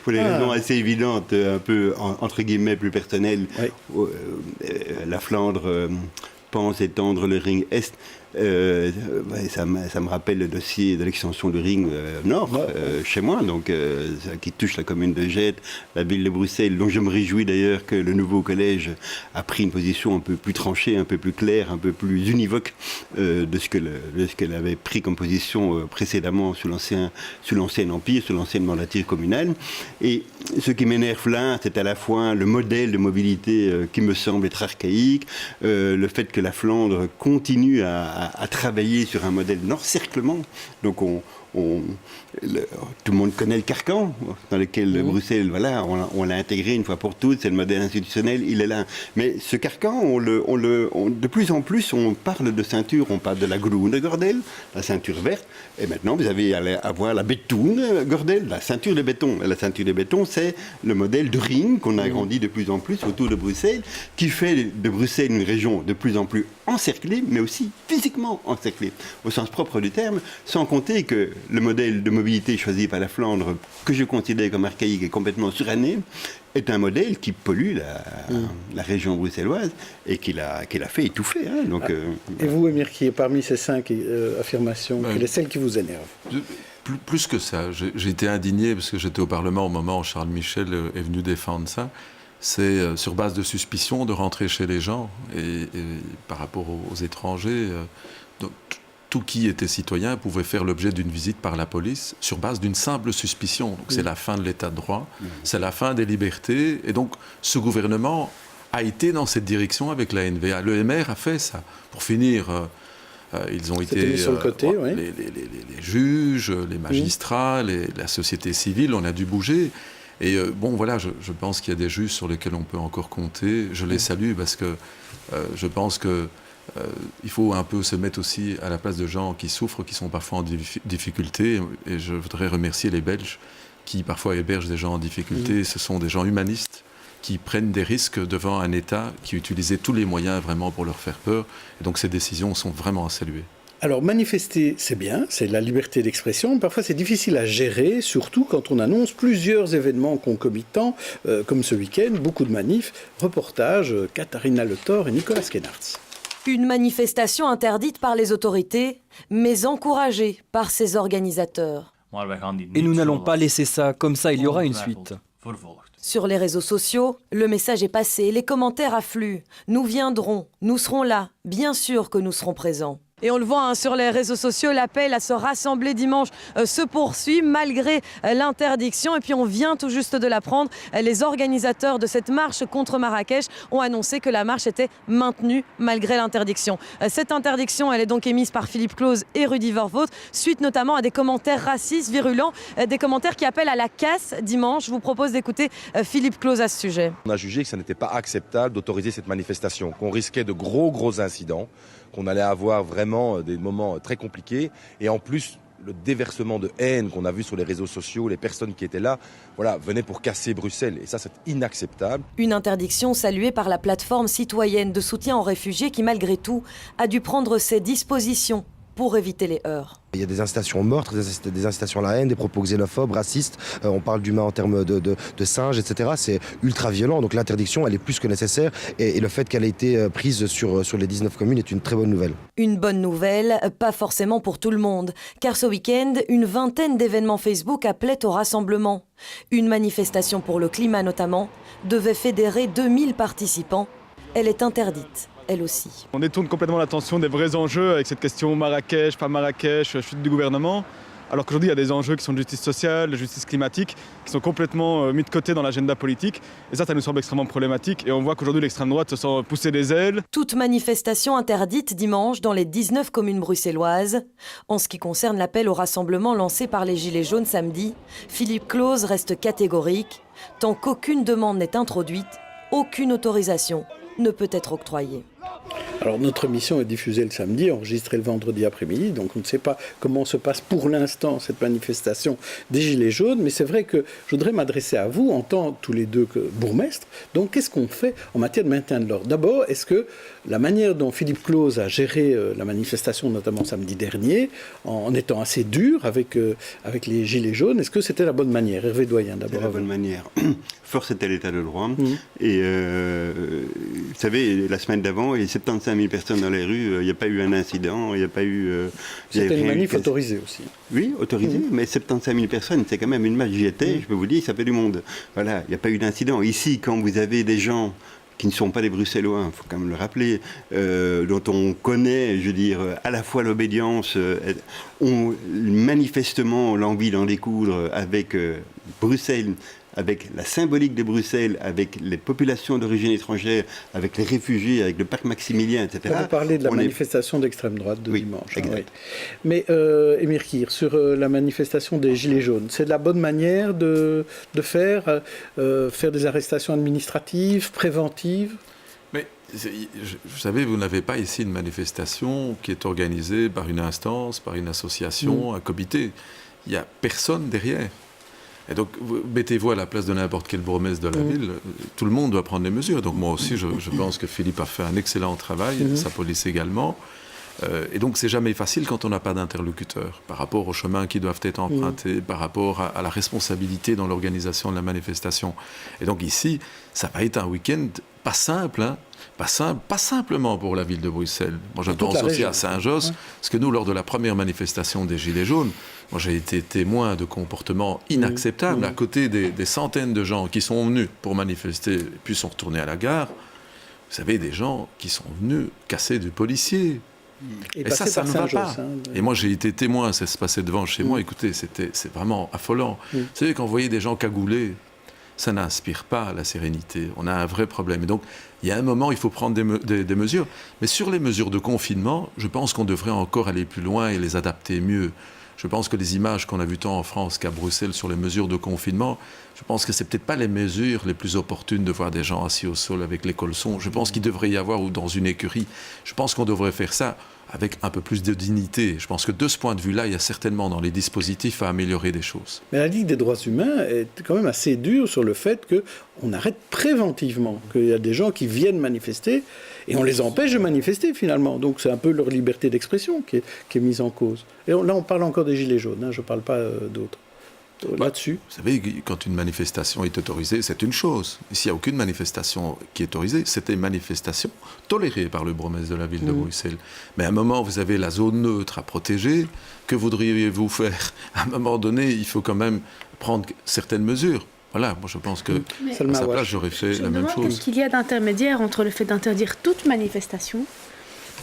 pour les raisons assez évidentes, un peu entre guillemets plus personnelles. Oui. La Flandre pense étendre le ring Est. Ça me rappelle le dossier de l'extension du ring Nord, chez moi, donc, qui touche la commune de Gette, la ville de Bruxelles, dont je me réjouis d'ailleurs que le nouveau collège a pris une position un peu plus tranchée, un peu plus claire, un peu plus univoque de ce qu'elle avait pris comme position précédemment sous l'ancien empire, sous l'ancienne mandature communale. Et ce qui m'énerve là, c'est à la fois le modèle de mobilité qui me semble être archaïque, le fait que la Flandre continue à travailler sur un modèle d'encerclement. Donc tout le monde connaît le carcan dans lequel Bruxelles, voilà, on l'a intégré une fois pour toutes, c'est le modèle institutionnel, il est là. Mais ce carcan, de plus en plus, on parle de ceinture, on parle de la Groene Gordel, la ceinture verte, et maintenant vous allez avoir la Betoon Gordel, la ceinture de béton. Et la ceinture de béton, c'est le modèle de ring qu'on a agrandi de plus en plus autour de Bruxelles, qui fait de Bruxelles une région de plus en plus encerclée, mais aussi physiquement encerclée, au sens propre du terme, sans compter que le modèle de mobilité choisi par la Flandre, que je considère comme archaïque et complètement suranné, est un modèle qui pollue la région bruxelloise et qui l'a fait étouffer. Hein, donc, et vous, Émir, qui est parmi ces 5 affirmations, quelle est celle qui vous énerve? Plus que ça, j'ai été indigné parce que j'étais au Parlement au moment où Charles Michel est venu défendre ça. C'est sur base de suspicion de rentrer chez les gens et par rapport aux étrangers. Donc, tout qui était citoyen pouvait faire l'objet d'une visite par la police sur base d'une simple suspicion. Donc c'est la fin de l'état de droit, c'est la fin des libertés. Et donc ce gouvernement a été dans cette direction avec la NVA. Le MR a fait ça. Pour finir, ils ont été sur le côté, les juges, les magistrats, la société civile, on a dû bouger. Et voilà, je pense qu'il y a des juges sur lesquels on peut encore compter. Je les salue parce que je pense que il faut un peu se mettre aussi à la place de gens qui souffrent, qui sont parfois en difficulté. Et je voudrais remercier les Belges qui parfois hébergent des gens en difficulté. Ce sont des gens humanistes qui prennent des risques devant un État qui utilisait tous les moyens vraiment pour leur faire peur. Et donc ces décisions sont vraiment à saluer. Alors manifester, c'est bien, c'est la liberté d'expression. Parfois c'est difficile à gérer, surtout quand on annonce plusieurs événements concomitants, comme ce week-end, beaucoup de manifs. Reportage, Katharina Le Thor et Nicolas Kenartz. Une manifestation interdite par les autorités, mais encouragée par ses organisateurs. Et nous n'allons pas laisser ça, comme ça il y aura une suite. Sur les réseaux sociaux, le message est passé, les commentaires affluent. Nous viendrons, nous serons là, bien sûr que nous serons présents. Et on le voit sur les réseaux sociaux, l'appel à se rassembler dimanche se poursuit malgré l'interdiction. Et puis on vient tout juste de l'apprendre, les organisateurs de cette marche contre Marrakech ont annoncé que la marche était maintenue malgré l'interdiction. Cette interdiction, elle est donc émise par Philippe Claus et Rudy Vervoort, suite notamment à des commentaires racistes, virulents, des commentaires qui appellent à la casse dimanche. Je vous propose d'écouter Philippe Claus à ce sujet. On a jugé que ce n'était pas acceptable d'autoriser cette manifestation, qu'on risquait de gros incidents, qu'on allait avoir vraiment des moments très compliqués. Et en plus, le déversement de haine qu'on a vu sur les réseaux sociaux, les personnes qui étaient là, venaient pour casser Bruxelles. Et ça, c'est inacceptable. Une interdiction saluée par la plateforme citoyenne de soutien aux réfugiés qui, malgré tout, a dû prendre ses dispositions pour éviter les heurts. Il y a des incitations au meurtre, des incitations à la haine, des propos xénophobes, racistes. On parle d'humains en termes de singes, etc. C'est ultra violent. Donc l'interdiction, elle est plus que nécessaire. Et le fait qu'elle ait été prise sur les 19 communes est une très bonne nouvelle. Une bonne nouvelle, pas forcément pour tout le monde. Car ce week-end, une vingtaine d'événements Facebook appelaient au rassemblement. Une manifestation pour le climat notamment devait fédérer 2000 participants. Elle est interdite. Elle aussi. On détourne complètement l'attention des vrais enjeux avec cette question Marrakech, pas Marrakech, chute du gouvernement. Alors qu'aujourd'hui, il y a des enjeux qui sont de justice sociale, de justice climatique, qui sont complètement mis de côté dans l'agenda politique. Et ça nous semble extrêmement problématique. Et on voit qu'aujourd'hui, l'extrême droite se sent pousser des ailes. Toute manifestation interdite dimanche dans les 19 communes bruxelloises. En ce qui concerne l'appel au rassemblement lancé par les Gilets jaunes samedi, Philippe Claus reste catégorique. Tant qu'aucune demande n'est introduite, aucune autorisation ne peut être octroyée. Alors notre émission est diffusée le samedi, enregistrée le vendredi après-midi, donc on ne sait pas comment se passe pour l'instant cette manifestation des Gilets jaunes, mais c'est vrai que je voudrais m'adresser à vous en tant tous les deux que bourgmestres. Donc qu'est-ce qu'on fait en matière de maintien de l'ordre? D'abord, est-ce que la manière dont Philippe Claus a géré la manifestation, notamment samedi dernier, en étant assez dur avec les Gilets jaunes, est-ce que c'était la bonne manière? Hervé Doyen, d'abord. C'est la bonne manière. Force est à l'état de droit. Et vous savez, la semaine d'avant, il y a 75 000 personnes dans les rues, il n'y a pas eu un incident, il n'y a pas eu... C'était une manif autorisée aussi. Oui, autorisée, mais 75 000 personnes, c'est quand même une marche. J'y étais, je peux vous dire, ça fait du monde. Voilà, il n'y a pas eu d'incident. Ici, quand vous avez des gens qui ne sont pas des Bruxellois, il faut quand même le rappeler, dont on connaît, je veux dire, à la fois l'obédience, ont manifestement l'envie d'en découdre avec Bruxelles, avec la symbolique de Bruxelles, avec les populations d'origine étrangère, avec les réfugiés, avec le parc Maximilien, etc. Vous parlez de la manifestation d'extrême droite de dimanche. Exact. Oui. Mais Émir Kir, sur la manifestation des Gilets jaunes, c'est la bonne manière de faire des arrestations administratives, préventives? Mais vous savez, vous n'avez pas ici une manifestation qui est organisée par une instance, par une association, un comité. Il n'y a personne derrière. Et donc, mettez-vous à la place de n'importe quel bourgmestre de la ville, tout le monde doit prendre les mesures. Donc moi aussi, je pense que Philippe a fait un excellent travail, sa police également. Et donc, c'est jamais facile quand on n'a pas d'interlocuteur par rapport aux chemins qui doivent être empruntés, par rapport à la responsabilité dans l'organisation de la manifestation. Et donc ici, ça va être un week-end pas simple, hein. Pas simplement pour la ville de Bruxelles. Moi, je pense aussi à Saint-Josse, parce que nous, lors de la première manifestation des Gilets jaunes, moi, j'ai été témoin de comportements inacceptables à côté des centaines de gens qui sont venus pour manifester, puis sont retournés à la gare. Vous savez, des gens qui sont venus casser du policier. Et ça ne va pas. Et moi, j'ai été témoin, ça se passait devant chez moi. Écoutez, c'est vraiment affolant. Vous savez, quand vous voyez des gens cagoulés, ça n'inspire pas la sérénité. On a un vrai problème. Et donc, il y a un moment, il faut prendre des mesures. Mais sur les mesures de confinement, je pense qu'on devrait encore aller plus loin et les adapter mieux. Je pense que les images qu'on a vues tant en France qu'à Bruxelles sur les mesures de confinement, je pense que c'est peut-être pas les mesures les plus opportunes de voir des gens assis au sol avec les colsons. Je pense qu'il devrait y avoir, ou dans une écurie, je pense qu'on devrait faire ça avec un peu plus de dignité. Je pense que de ce point de vue-là, il y a certainement dans les dispositifs à améliorer des choses. Mais la Ligue des droits humains est quand même assez dure sur le fait qu'on arrête préventivement, qu'il y a des gens qui viennent manifester et on les empêche de manifester finalement. Donc c'est un peu leur liberté d'expression qui est mise en cause. Et là, on parle encore des Gilets jaunes, hein, je ne parle pas d'autres. Là-dessus. Vous savez, quand une manifestation est autorisée, c'est une chose. S'il n'y a aucune manifestation qui est autorisée, c'est une manifestation tolérée par le bourgmestre de la ville de Bruxelles. Mais à un moment, vous avez la zone neutre à protéger. Que voudriez-vous faire? À un moment donné, il faut quand même prendre certaines mesures. Voilà, moi je pense que à sa place, j'aurais fait la même chose. Qu'est-ce qu'il y a d'intermédiaire entre le fait d'interdire toute manifestation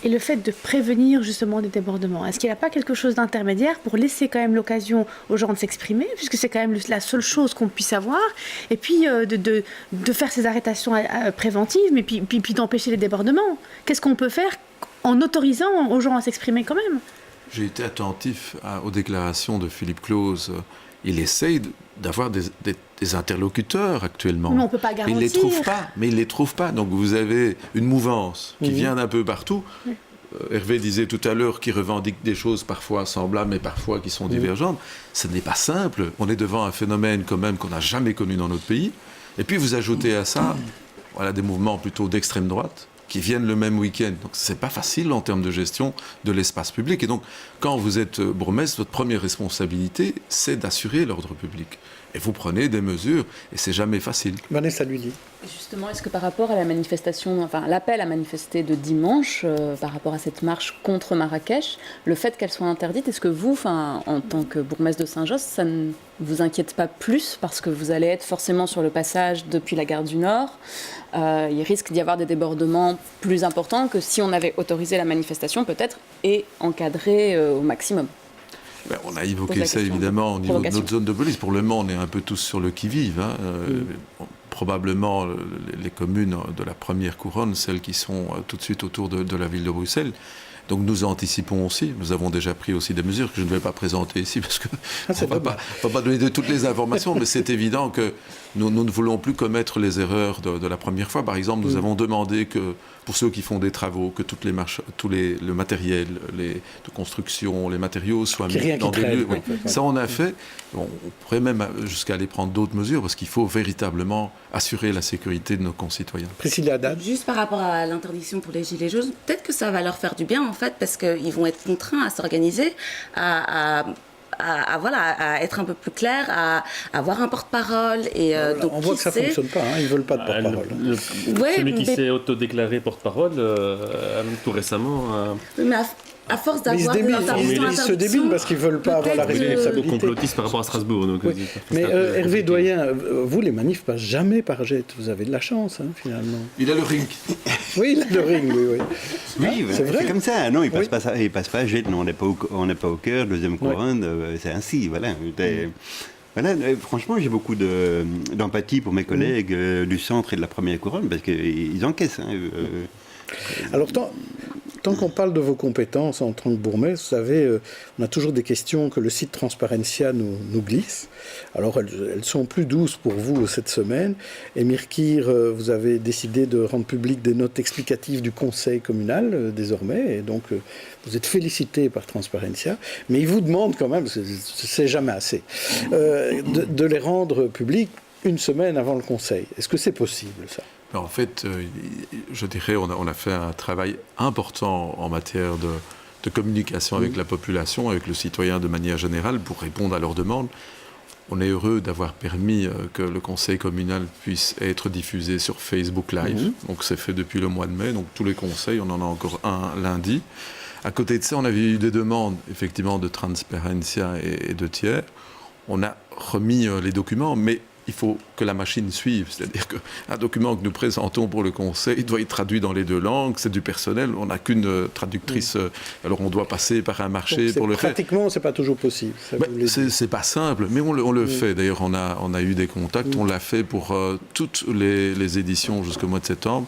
et le fait de prévenir justement des débordements? Est-ce qu'il n'y a pas quelque chose d'intermédiaire pour laisser quand même l'occasion aux gens de s'exprimer, puisque c'est quand même la seule chose qu'on puisse avoir, et puis de faire ces arrestations préventives, mais puis d'empêcher les débordements? Qu'est-ce qu'on peut faire en autorisant aux gens à s'exprimer quand même? J'ai été attentif aux déclarations de Philippe Claus. Il essaye d'avoir des interlocuteurs actuellement. Mais on ne peut pas garantir. Il ne les trouve pas. Donc vous avez une mouvance qui vient d'un peu partout. Hervé disait tout à l'heure qu'il revendique des choses parfois semblables, mais parfois qui sont divergentes. Ce n'est pas simple. On est devant un phénomène quand même qu'on n'a jamais connu dans notre pays. Et puis vous ajoutez à ça des mouvements plutôt d'extrême droite qui viennent le même week-end. Donc c'est pas facile en termes de gestion de l'espace public. Et donc, quand vous êtes bourgmestre, votre première responsabilité, c'est d'assurer l'ordre public. Et vous prenez des mesures, et c'est jamais facile. Vanessa Lully. Justement, est-ce que par rapport à la manifestation, enfin l'appel à manifester de dimanche, par rapport à cette marche contre Marrakech, le fait qu'elle soit interdite, est-ce que vous, en tant que bourgmestre de Saint-Josse, ça ne vous inquiète pas plus parce que vous allez être forcément sur le passage depuis la gare du Nord? Il risque d'y avoir des débordements plus importants que si on avait autorisé la manifestation peut-être et encadré au maximum. On a évoqué ça évidemment au niveau de notre zone de police. Pour le moment, on est un peu tous sur le qui-vive. Probablement les communes de la première couronne, celles qui sont tout de suite autour de la ville de Bruxelles. Donc nous anticipons aussi, nous avons déjà pris aussi des mesures que je ne vais pas présenter ici parce qu'on ne va pas donner de toutes les informations, mais c'est évident que nous ne voulons plus commettre les erreurs de la première fois. Par exemple, nous avons demandé que, pour ceux qui font des travaux, que le matériel de construction, les matériaux soient mis dans des lieux. Oui. Ça, on a fait. On pourrait même jusqu'à aller prendre d'autres mesures, parce qu'il faut véritablement assurer la sécurité de nos concitoyens. Priscilla Haddad. Juste par rapport à l'interdiction pour les gilets jaunes, peut-être que ça va leur faire du bien, en fait, parce qu'ils vont être contraints à s'organiser, à être un peu plus clair, à avoir un porte-parole. Et donc, on voit que ça ne fonctionne pas, ils ne veulent pas de porte-parole. Celui qui s'est autodéclaré porte-parole, tout récemment... Mais à force d'avoir des interdictions, ils se débinent parce qu'ils ne veulent pas avoir la responsabilité. Complotistes par rapport à Strasbourg. Donc, oui. Mais Hervé Doyen, vous, les manifs passent jamais par jet. Vous avez de la chance, finalement. Il a le ring. Oui, il a le ring, oui. Oui, c'est vrai. C'est comme ça. Non, il passe pas à jet. Non, on n'est pas au cœur, deuxième couronne. C'est ainsi, voilà. Voilà, franchement, j'ai beaucoup d'empathie pour mes collègues du centre et de la première couronne, parce qu'ils encaissent. Alors, tant qu'on parle de vos compétences en tant que bourgmestre, vous savez, on a toujours des questions que le site Transparencia nous glisse. Alors, elles sont plus douces pour vous cette semaine. Émir Kir, vous avez décidé de rendre publiques des notes explicatives du conseil communal, désormais, et donc vous êtes félicité par Transparencia, mais ils vous demandent quand même, c'est jamais assez, de les rendre publiques une semaine avant le conseil. Est-ce que c'est possible, ça ? En fait, je dirais, on a fait un travail important en matière de communication avec la population, avec le citoyen de manière générale, pour répondre à leurs demandes. On est heureux d'avoir permis que le conseil communal puisse être diffusé sur Facebook Live. Donc c'est fait depuis le mois de mai. Donc tous les conseils, on en a encore un lundi. À côté de ça, on avait eu des demandes, effectivement, de Transparencia et de tiers. On a remis les documents, mais il faut que la machine suive. C'est-à-dire qu'un document que nous présentons pour le conseil doit être traduit dans les deux langues. C'est du personnel. On n'a qu'une traductrice. Alors on doit passer par un marché pour le faire. Pratiquement, ce n'est pas toujours possible. C'est pas simple, mais on le fait. D'ailleurs, on a eu des contacts. On l'a fait pour toutes les éditions jusqu'au mois de septembre.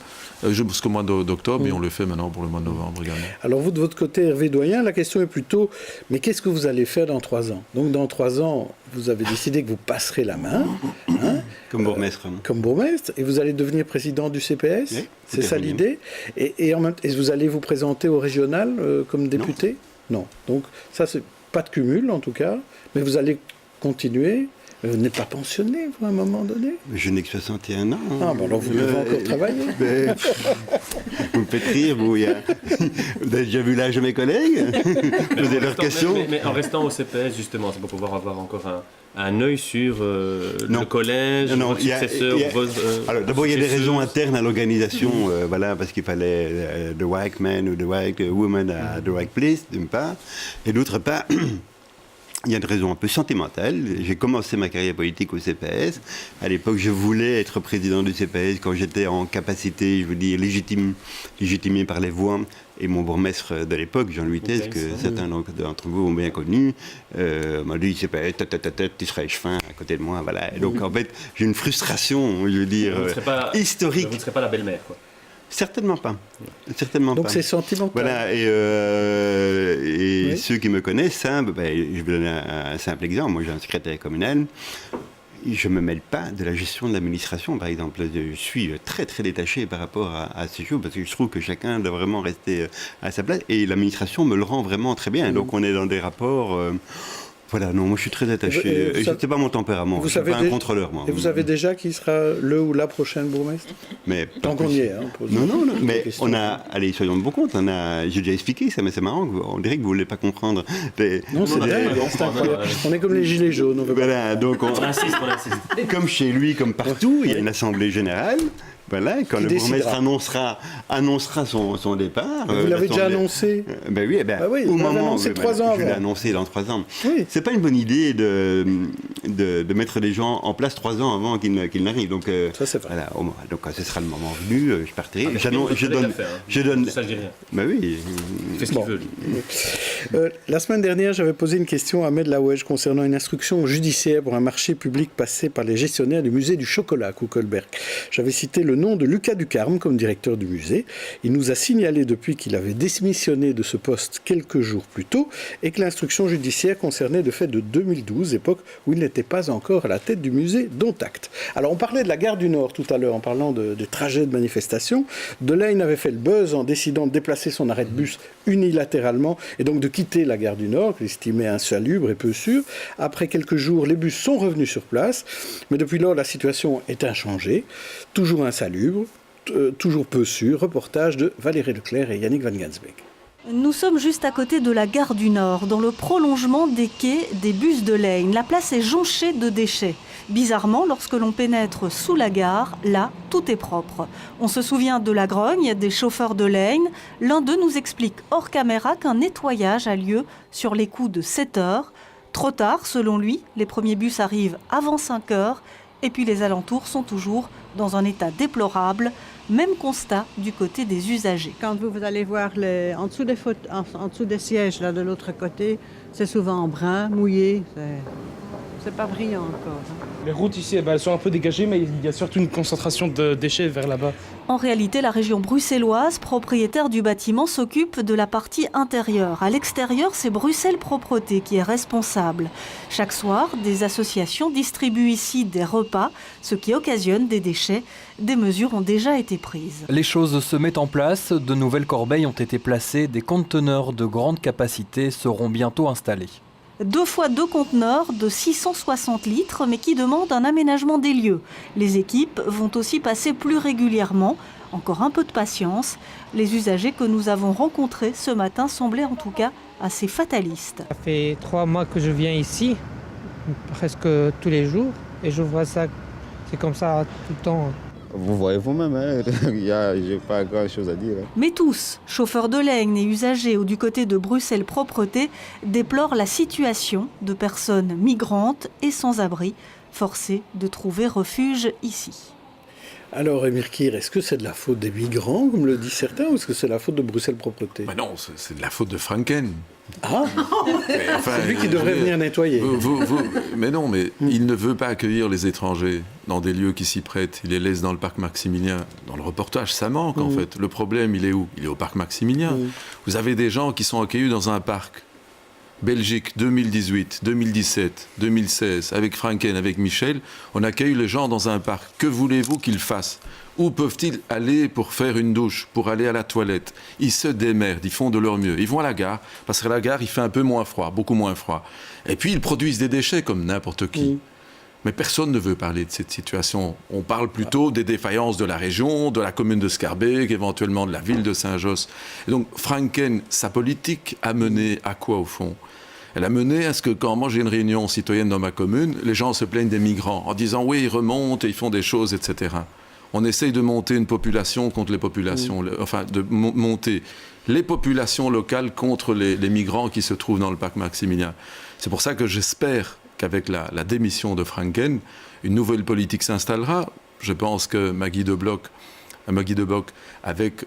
Jusqu'au mois d'octobre, et on le fait maintenant pour le mois de novembre également. Alors vous, de votre côté, Hervé Doyen, la question est plutôt, mais qu'est-ce que vous allez faire dans 3 ans ? Donc dans 3 ans, vous avez décidé que vous passerez la main. Comme bourgmestre. Comme bourgmestre, et vous allez devenir président du CPS, oui, c'est ça l'idée. Et vous allez vous présenter au régional comme député ? Non. Donc ça, c'est pas de cumul en tout cas, mais vous allez continuer. Vous n'êtes pas pensionné, vous, à un moment donné ? Je n'ai que 61 ans. Ah, alors vous devez encore travailler. Vous me faites rire, vous. Vous avez déjà vu l'âge de mes collègues ? Posez leurs questions. Mais en restant au CPS, justement, c'est pour pouvoir avoir encore un œil sur le collège, votre successeur. Alors, d'abord, il y a des raisons internes à l'organisation, voilà, parce qu'il fallait the right man ou the right woman à the right place, d'une part. Et d'autre part, il y a une raison un peu sentimentale. J'ai commencé ma carrière politique au CPS. À l'époque, je voulais être président du CPS quand j'étais en capacité, je veux dire, légitimé par les voix. Et mon bourgmestre de l'époque, Jean-Louis Thèse, que certains d'entre vous ont bien connu, m'a dit, CPS, tu serais fin à côté de moi. Voilà. Et donc, en fait, j'ai une frustration, je veux dire, historique. Vous ne serez pas la belle-mère, quoi. Certainement pas. Certainement donc pas. C'est sentimental. Voilà, et oui. Ceux qui me connaissent, je vais donner un simple exemple. Moi, j'ai un secrétaire communal. Je ne me mêle pas de la gestion de l'administration, par exemple. Je suis très, très détaché par rapport à ces choses, parce que je trouve que chacun doit vraiment rester à sa place. Et l'administration me le rend vraiment très bien. Donc, on est dans des rapports... Voilà, non, moi je suis très attaché. C'est pas mon tempérament. Je ne suis pas un contrôleur, moi. Et vous savez déjà qui sera le ou la prochaine bourgmestre ? Mais tant qu'on y est. Non, mais on a. Allez, soyons de bon compte. J'ai déjà expliqué ça, mais c'est marrant. On dirait que vous ne voulez pas comprendre. Non, c'est incroyable. On est comme les gilets jaunes. Voilà, donc on insiste. Comme chez lui, comme partout, il y a une assemblée générale. Voilà, quand le bourgmestre annoncera son départ. Vous l'avez déjà annoncé ? Ben oui, au moment annoncé 3 ans avant. Je l'ai annoncé dans 3 ans. Oui. C'est pas une bonne idée de mettre des gens en place 3 ans avant qu'ils n'arrivent. Donc, ça c'est vrai. Voilà, donc quand ce sera le moment venu, je partirai. Je donne. Ça, je dis rien. Ben oui. Il fait ce qu'il veut. La semaine dernière, j'avais posé une question à Ahmed Laouej concernant une instruction judiciaire pour un marché public passé par les gestionnaires du musée du chocolat à Kuckelberg. J'avais cité le le nom de Lucas Ducarme comme directeur du musée. Il nous a signalé depuis qu'il avait démissionné de ce poste quelques jours plus tôt et que l'instruction judiciaire concernait de fait de 2012, époque où il n'était pas encore à la tête du musée, dont acte. Alors on parlait de la gare du Nord tout à l'heure en parlant des trajets de manifestation. Delaine avait fait le buzz en décidant de déplacer son arrêt de bus unilatéralement et donc de quitter la gare du Nord, qu'il estimait insalubre et peu sûre. Après quelques jours, les bus sont revenus sur place, mais depuis lors, la situation est inchangée, toujours insalubre, toujours peu sûre. Reportage de Valérie Leclerc et Yannick Van Gansbeek. Nous sommes juste à côté de la gare du Nord, dans le prolongement des quais des bus de Leyne. La place est jonchée de déchets. Bizarrement, lorsque l'on pénètre sous la gare, là, tout est propre. On se souvient de la grogne des chauffeurs de Leyne. L'un d'eux nous explique hors caméra qu'un nettoyage a lieu sur les coups de 7 heures. Trop tard, selon lui, les premiers bus arrivent avant 5 heures et puis les alentours sont toujours dans un état déplorable. Même constat du côté des usagers. Quand vous allez voir en dessous des sièges là, de l'autre côté, c'est souvent en brun, mouillé. C'est pas brillant encore. Les routes ici, elles sont un peu dégagées, mais il y a surtout une concentration de déchets vers là-bas. En réalité, la région bruxelloise, propriétaire du bâtiment, s'occupe de la partie intérieure. À l'extérieur, c'est Bruxelles Propreté qui est responsable. Chaque soir, des associations distribuent ici des repas, ce qui occasionne des déchets. Des mesures ont déjà été prises. Les choses se mettent en place, de nouvelles corbeilles ont été placées, des conteneurs de grande capacité seront bientôt installés. 2 fois 2 conteneurs de 660 litres, mais qui demandent un aménagement des lieux. Les équipes vont aussi passer plus régulièrement. Encore un peu de patience. Les usagers que nous avons rencontrés ce matin semblaient en tout cas assez fatalistes. Ça fait 3 mois que je viens ici, presque tous les jours, et je vois ça, c'est comme ça tout le temps. Vous voyez vous-même, hein. J'ai pas grand-chose à dire. Mais tous, chauffeurs de Leyne et usagers ou du côté de Bruxelles Propreté, déplorent la situation de personnes migrantes et sans-abri, forcées de trouver refuge ici. Alors, Émir Kir, est-ce que c'est de la faute des migrants, comme le disent certains, ou est-ce que c'est la faute de Bruxelles Propreté ? Non, c'est de la faute de Franken. Ah c'est lui qui devrait venir nettoyer. Mais non, il ne veut pas accueillir les étrangers dans des lieux qui s'y prêtent. Il les laisse dans le parc Maximilien. Dans le reportage, ça manque en fait. Le problème, il est où ? Il est au parc Maximilien. Vous avez des gens qui sont accueillis dans un parc. Belgique 2018, 2017, 2016, avec Franken, avec Michel, on accueille les gens dans un parc. Que voulez-vous qu'ils fassent ? Où peuvent-ils aller pour faire une douche, pour aller à la toilette ? Ils se démerdent, ils font de leur mieux. Ils vont à la gare, parce qu'à la gare, il fait un peu moins froid, beaucoup moins froid. Et puis, ils produisent des déchets comme n'importe qui. Mais personne ne veut parler de cette situation. On parle plutôt des défaillances de la région, de la commune de Schaerbeek, éventuellement de la ville de Saint-Josse. Et donc, Franken, sa politique a mené à quoi, au fond ? Elle a mené à ce que quand moi j'ai une réunion citoyenne dans ma commune, les gens se plaignent des migrants en disant oui, ils remontent et ils font des choses, etc. On essaye de monter une population contre les populations, enfin de monter les populations locales contre les migrants qui se trouvent dans le parc Maximilien. C'est pour ça que j'espère qu'avec la démission de Franken, une nouvelle politique s'installera. Je pense que Maggie de Bock, avec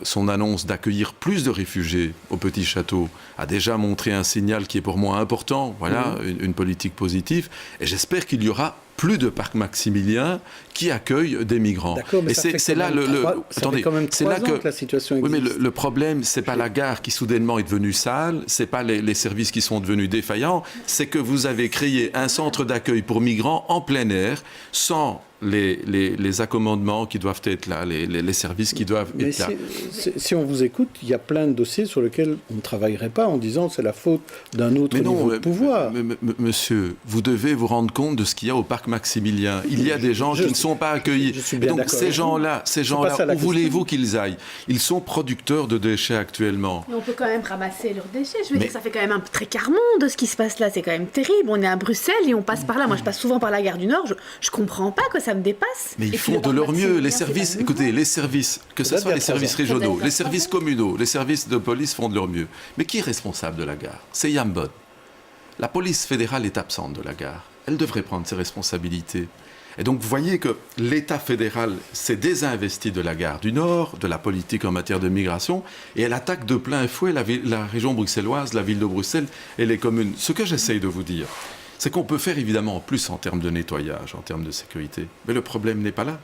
son annonce d'accueillir plus de réfugiés au Petit Château, a déjà montré un signal qui est pour moi important. Voilà, une politique positive. Et j'espère qu'il y aura plus de parc Maximilien qui accueille des migrants. D'accord, mais c'est là attendez, quand même 3 ans que la situation existe. Oui, mais le problème, c'est pas la gare qui soudainement est devenue sale, c'est pas les services qui sont devenus défaillants, c'est que vous avez créé un centre d'accueil pour migrants en plein air, sans les accommodements qui doivent être là, les services qui doivent être là. Si on vous écoute, il y a plein de dossiers sur lesquels on ne travaillerait pas en disant c'est la faute d'un autre niveau de pouvoir. Monsieur, vous devez vous rendre compte de ce qu'il y a au parc Maximilien. Il y a des gens qui ne sont pas accueillis. Je suis bien donc d'accord ces gens-là, où voulez-vous qu'ils aillent ? Ils sont producteurs de déchets actuellement. Mais on peut quand même ramasser leurs déchets. Je veux dire, ça fait quand même un très carrément de ce qui se passe là. C'est quand même terrible. On est à Bruxelles et on passe par là. Moi, je passe souvent par la gare du Nord. Je comprends pas que ça me dépasse. Mais ils font de leur mieux. Les services, écoutez, les services, que ce soit les services régionaux, les services communaux, les services de police font de leur mieux. Mais qui est responsable de la gare ? C'est Yambon. La police fédérale est absente de la gare. Elle devrait prendre ses responsabilités. Et donc, vous voyez que l'État fédéral s'est désinvesti de la gare du Nord, de la politique en matière de migration, et elle attaque de plein fouet la région bruxelloise, la ville de Bruxelles et les communes. Ce que j'essaye de vous dire, c'est qu'on peut faire évidemment plus en termes de nettoyage, en termes de sécurité. Mais le problème n'est pas là.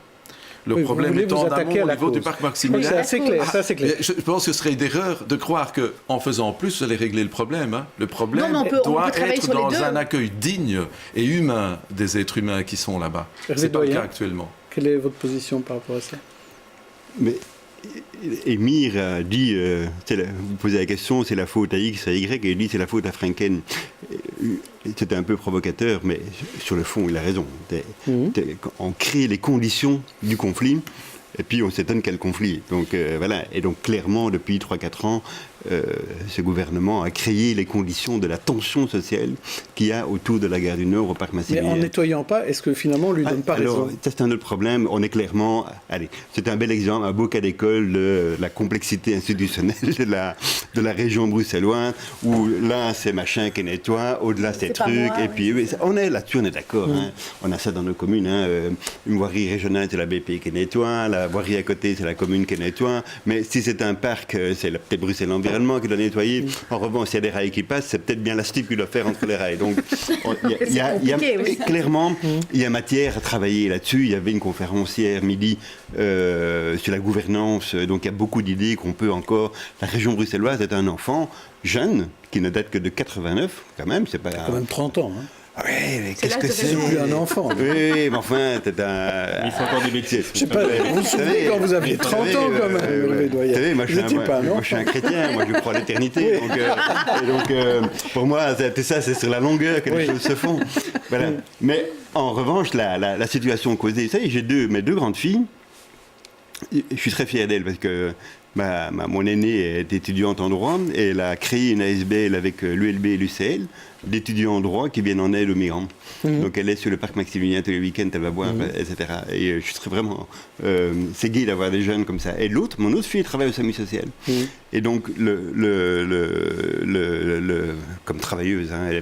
Le problème est en amont au niveau du parc Maximilien. C'est assez clair, ça c'est clair. Je pense que ce serait une erreur de croire qu'en faisant plus, vous allez régler le problème. Hein. Le problème doit être dans un accueil digne et humain des êtres humains qui sont là-bas. C'est pas le cas actuellement. Quelle est votre position par rapport à ça? Mais Émir a dit, vous posez la question, c'est la faute à X, à Y, et il dit c'est la faute à Franken. C'était un peu provocateur, mais sur le fond, il a raison. On crée les conditions du conflit, et puis on s'étonne quel conflit. Donc voilà, et donc clairement, depuis 3-4 ans, ce gouvernement a créé les conditions de la tension sociale qu'il y a autour de la gare du Nord au parc Maximilien. Mais en nettoyant pas, est-ce que finalement on lui donne pas raison? Ça c'est un autre problème. On est clairement, c'est un bel exemple, un beau cas d'école de la complexité institutionnelle de la région bruxelloise, où là c'est machin qui nettoie, au-delà c'est trucs, et puis on est là-dessus, on est d'accord. Hein. On a ça dans nos communes. Hein. Une voirie régionale c'est la BP qui nettoie, la voirie à côté c'est la commune qui nettoie. Mais si c'est un parc, c'est peut-être Bruxelles Environnement qui doit nettoyer. En revanche, s'il y a des rails qui passent, c'est peut-être bien la STIP qui doit faire entre les rails. Donc, clairement, il y a matière à travailler là-dessus. Il y avait une conférence hier midi sur la gouvernance. Donc, il y a beaucoup d'idées qu'on peut encore. La région bruxelloise est un enfant jeune qui ne date que de 89, quand même. C'est pas. Quand même 30 ans. Hein. Oui, mais qu'est-ce que c'est? C'est plus un enfant. Oui, mais enfin, c'est un... Il faut encore des métiers. Je sais pas, vous vous souvenez quand vous aviez 30 ans quand même, Hervé Doyen. Vous savez, moi je suis un chrétien, moi je crois à l'éternité. Donc, pour moi, c'est sur la longueur que les choses se font. Voilà. Mais en revanche, la situation causée, ça y est, j'ai mes deux grandes filles. Je suis très fier d'elles parce que mon aînée est étudiante en droit et elle a créé une ASBL avec l'ULB et l'UCL d'étudiants en droit qui viennent en aide aux migrants. Donc elle est sur le parc Maximilien tous les week-ends, elle va voir, etc. Et je serais vraiment... c'est gai d'avoir des jeunes comme ça. Et mon autre fille travaille au SAMU social. Et donc, comme travailleuse, hein, elle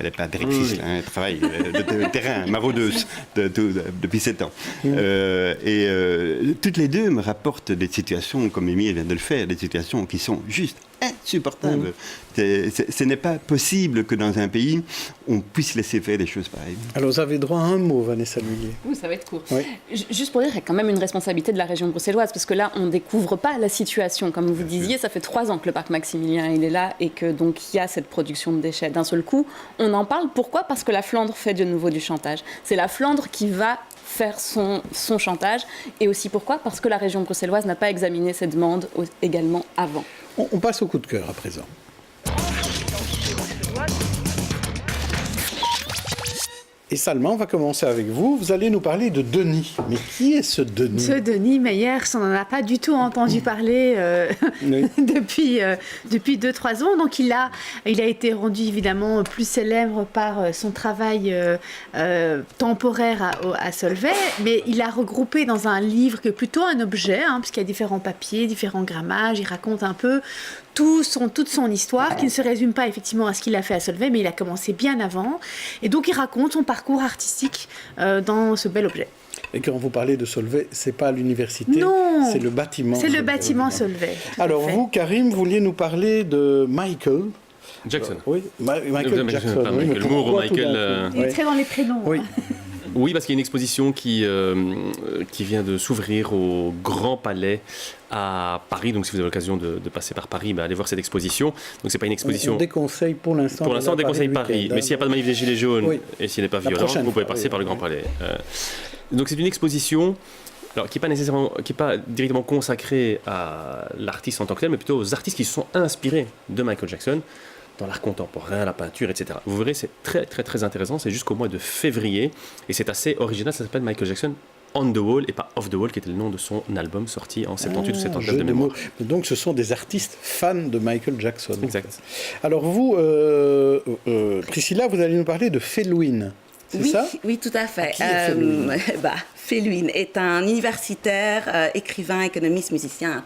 n'est pas directrice, hein, elle travaille de terrain, maraudeuse depuis 7 ans. Toutes les deux me rapportent des situations, comme Émile vient de le faire, des situations qui sont juste insupportable. Ce n'est pas possible que dans un pays, on puisse laisser faire des choses pareilles. Alors, vous avez droit à un mot, Vanessa Lhuillier. Oui, ça va être court. Oui. Juste pour dire, il y a quand même une responsabilité de la région bruxelloise, parce que là, on ne découvre pas la situation. Comme vous disiez, ça fait 3 ans que le parc Maximilien il est là, et que donc il y a cette production de déchets. D'un seul coup, on en parle. Pourquoi? Parce que la Flandre fait de nouveau du chantage. C'est la Flandre qui va faire son chantage. Et aussi pourquoi? Parce que la région bruxelloise n'a pas examiné ces demandes également avant. On passe au coup de cœur à présent. Et Salma, on va commencer avec vous. Vous allez nous parler de Denis. Mais qui est ce Denis? Ce Denis Meyers, on n'en a pas du tout entendu parler depuis 2-3 ans. Donc il a été rendu évidemment plus célèbre par son travail temporaire à Solvay, mais il a regroupé dans un livre que plutôt un objet, puisqu'il y a différents papiers, différents grammages. Il raconte un peu toute son histoire, qui ne se résume pas effectivement à ce qu'il a fait à Solvay, mais il a commencé bien avant. Et donc il raconte son parcours artistique dans ce bel objet. Et quand vous parlez de Solvay, c'est pas l'université, c'est le bâtiment. C'est le bâtiment Solvay. Alors vous, Karim, vous vouliez nous parler de Michael Jackson. Oui, Michael Jackson. Michael Moore ou Michael... Il est très dans les prénoms. Oui. Oui, parce qu'il y a une exposition qui vient de s'ouvrir au Grand Palais à Paris. Donc, si vous avez l'occasion de passer par Paris, allez voir cette exposition. Donc, c'est pas une exposition. On déconseille pour l'instant. Pour l'instant, on déconseille Paris. Mais s'il n'y a pas de manif des Gilets jaunes et s'il n'est pas violent, vous pouvez passer par le Grand Palais. Donc, c'est une exposition. Alors, qui n'est pas directement consacrée à l'artiste en tant que tel, mais plutôt aux artistes qui se sont inspirés de Michael Jackson dans l'art contemporain, la peinture, etc. Vous verrez, c'est très, très, très intéressant. C'est jusqu'au mois de février. Et c'est assez original. Ça s'appelle Michael Jackson On the Wall et pas Off the Wall, qui était le nom de son album sorti en 78 ou 79 de mémoire. Donc, ce sont des artistes fans de Michael Jackson. Exact. Alors, vous, Priscilla, vous allez nous parler de Felwine. C'est ça? Oui, tout à fait. Felwine est un universitaire, écrivain, économiste, musicien,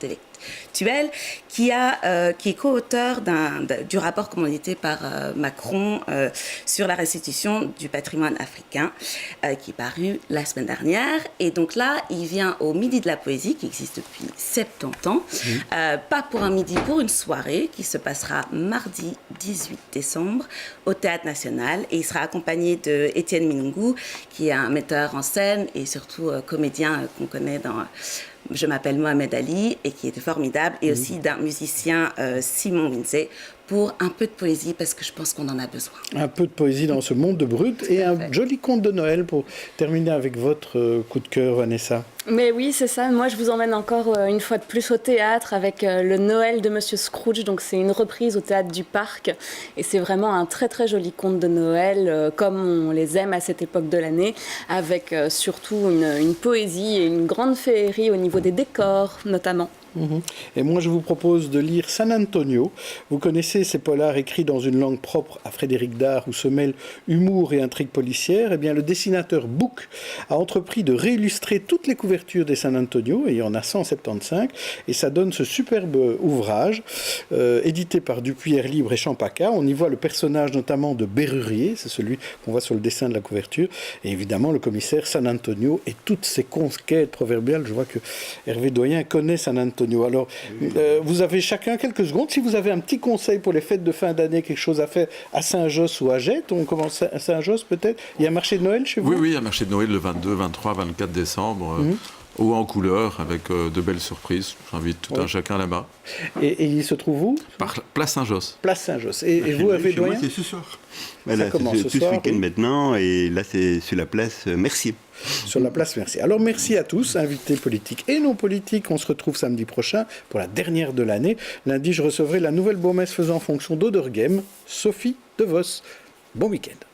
Tuel, qui est co-auteur du rapport commandité par Macron sur la restitution du patrimoine africain, qui est paru la semaine dernière. Et donc là, il vient au Midi de la Poésie, qui existe depuis 70 ans, pas pour un midi, pour une soirée qui se passera mardi 18 décembre au Théâtre National. Et il sera accompagné de Étienne Minungou, qui est un metteur en scène et surtout comédien qu'on connaît dans Je m'appelle Mohamed Ali, et qui était formidable, et aussi d'un musicien, Simon Winzé, pour un peu de poésie, parce que je pense qu'on en a besoin. Un peu de poésie dans ce monde de brut, et un joli conte de Noël pour terminer avec votre coup de cœur, Vanessa. Mais oui, c'est ça. Moi, je vous emmène encore une fois de plus au théâtre avec le Noël de Monsieur Scrooge. Donc, c'est une reprise au Théâtre du Parc. Et c'est vraiment un très, très joli conte de Noël, comme on les aime à cette époque de l'année, avec surtout une poésie et une grande féerie au niveau des décors, notamment. Et moi, je vous propose de lire San Antonio. Vous connaissez ces polars écrits dans une langue propre à Frédéric Dard, où se mêlent humour et intrigue policière. Eh bien, le dessinateur Book a entrepris de réillustrer toutes les couvertures des San Antonio, et il y en a 175, et ça donne ce superbe ouvrage, édité par Dupuis Air Libre et Champaka. On y voit le personnage notamment de Bérurier, c'est celui qu'on voit sur le dessin de la couverture, et évidemment le commissaire San Antonio et toutes ses conquêtes proverbiales. Je vois que Hervé Doyen connaît San Antonio. Alors, vous avez chacun quelques secondes. Si vous avez un petit conseil pour les fêtes de fin d'année, quelque chose à faire à Saint-Josse ou à Jette, on commence à Saint-Josse peut-être. Il y a un marché de Noël chez vous? Oui, il y a un marché de Noël le 22, 23, 24 décembre, haut en couleur, avec de belles surprises. J'invite tout un chacun là-bas. Et il se trouve où? Place Saint-Josse. Place Saint-Josse. Et vous, Hervé Doyen? Moi, c'est ce soir. Ça commence ce tout soir, ce week-end maintenant, et là, c'est sur la place Mercier. Sur la place Mercier. Alors merci à tous, invités politiques et non politiques. On se retrouve samedi prochain pour la dernière de l'année. Lundi, je recevrai la nouvelle bourgmestre faisant fonction d'Oderghem, Sophie De Vos. Bon week-end.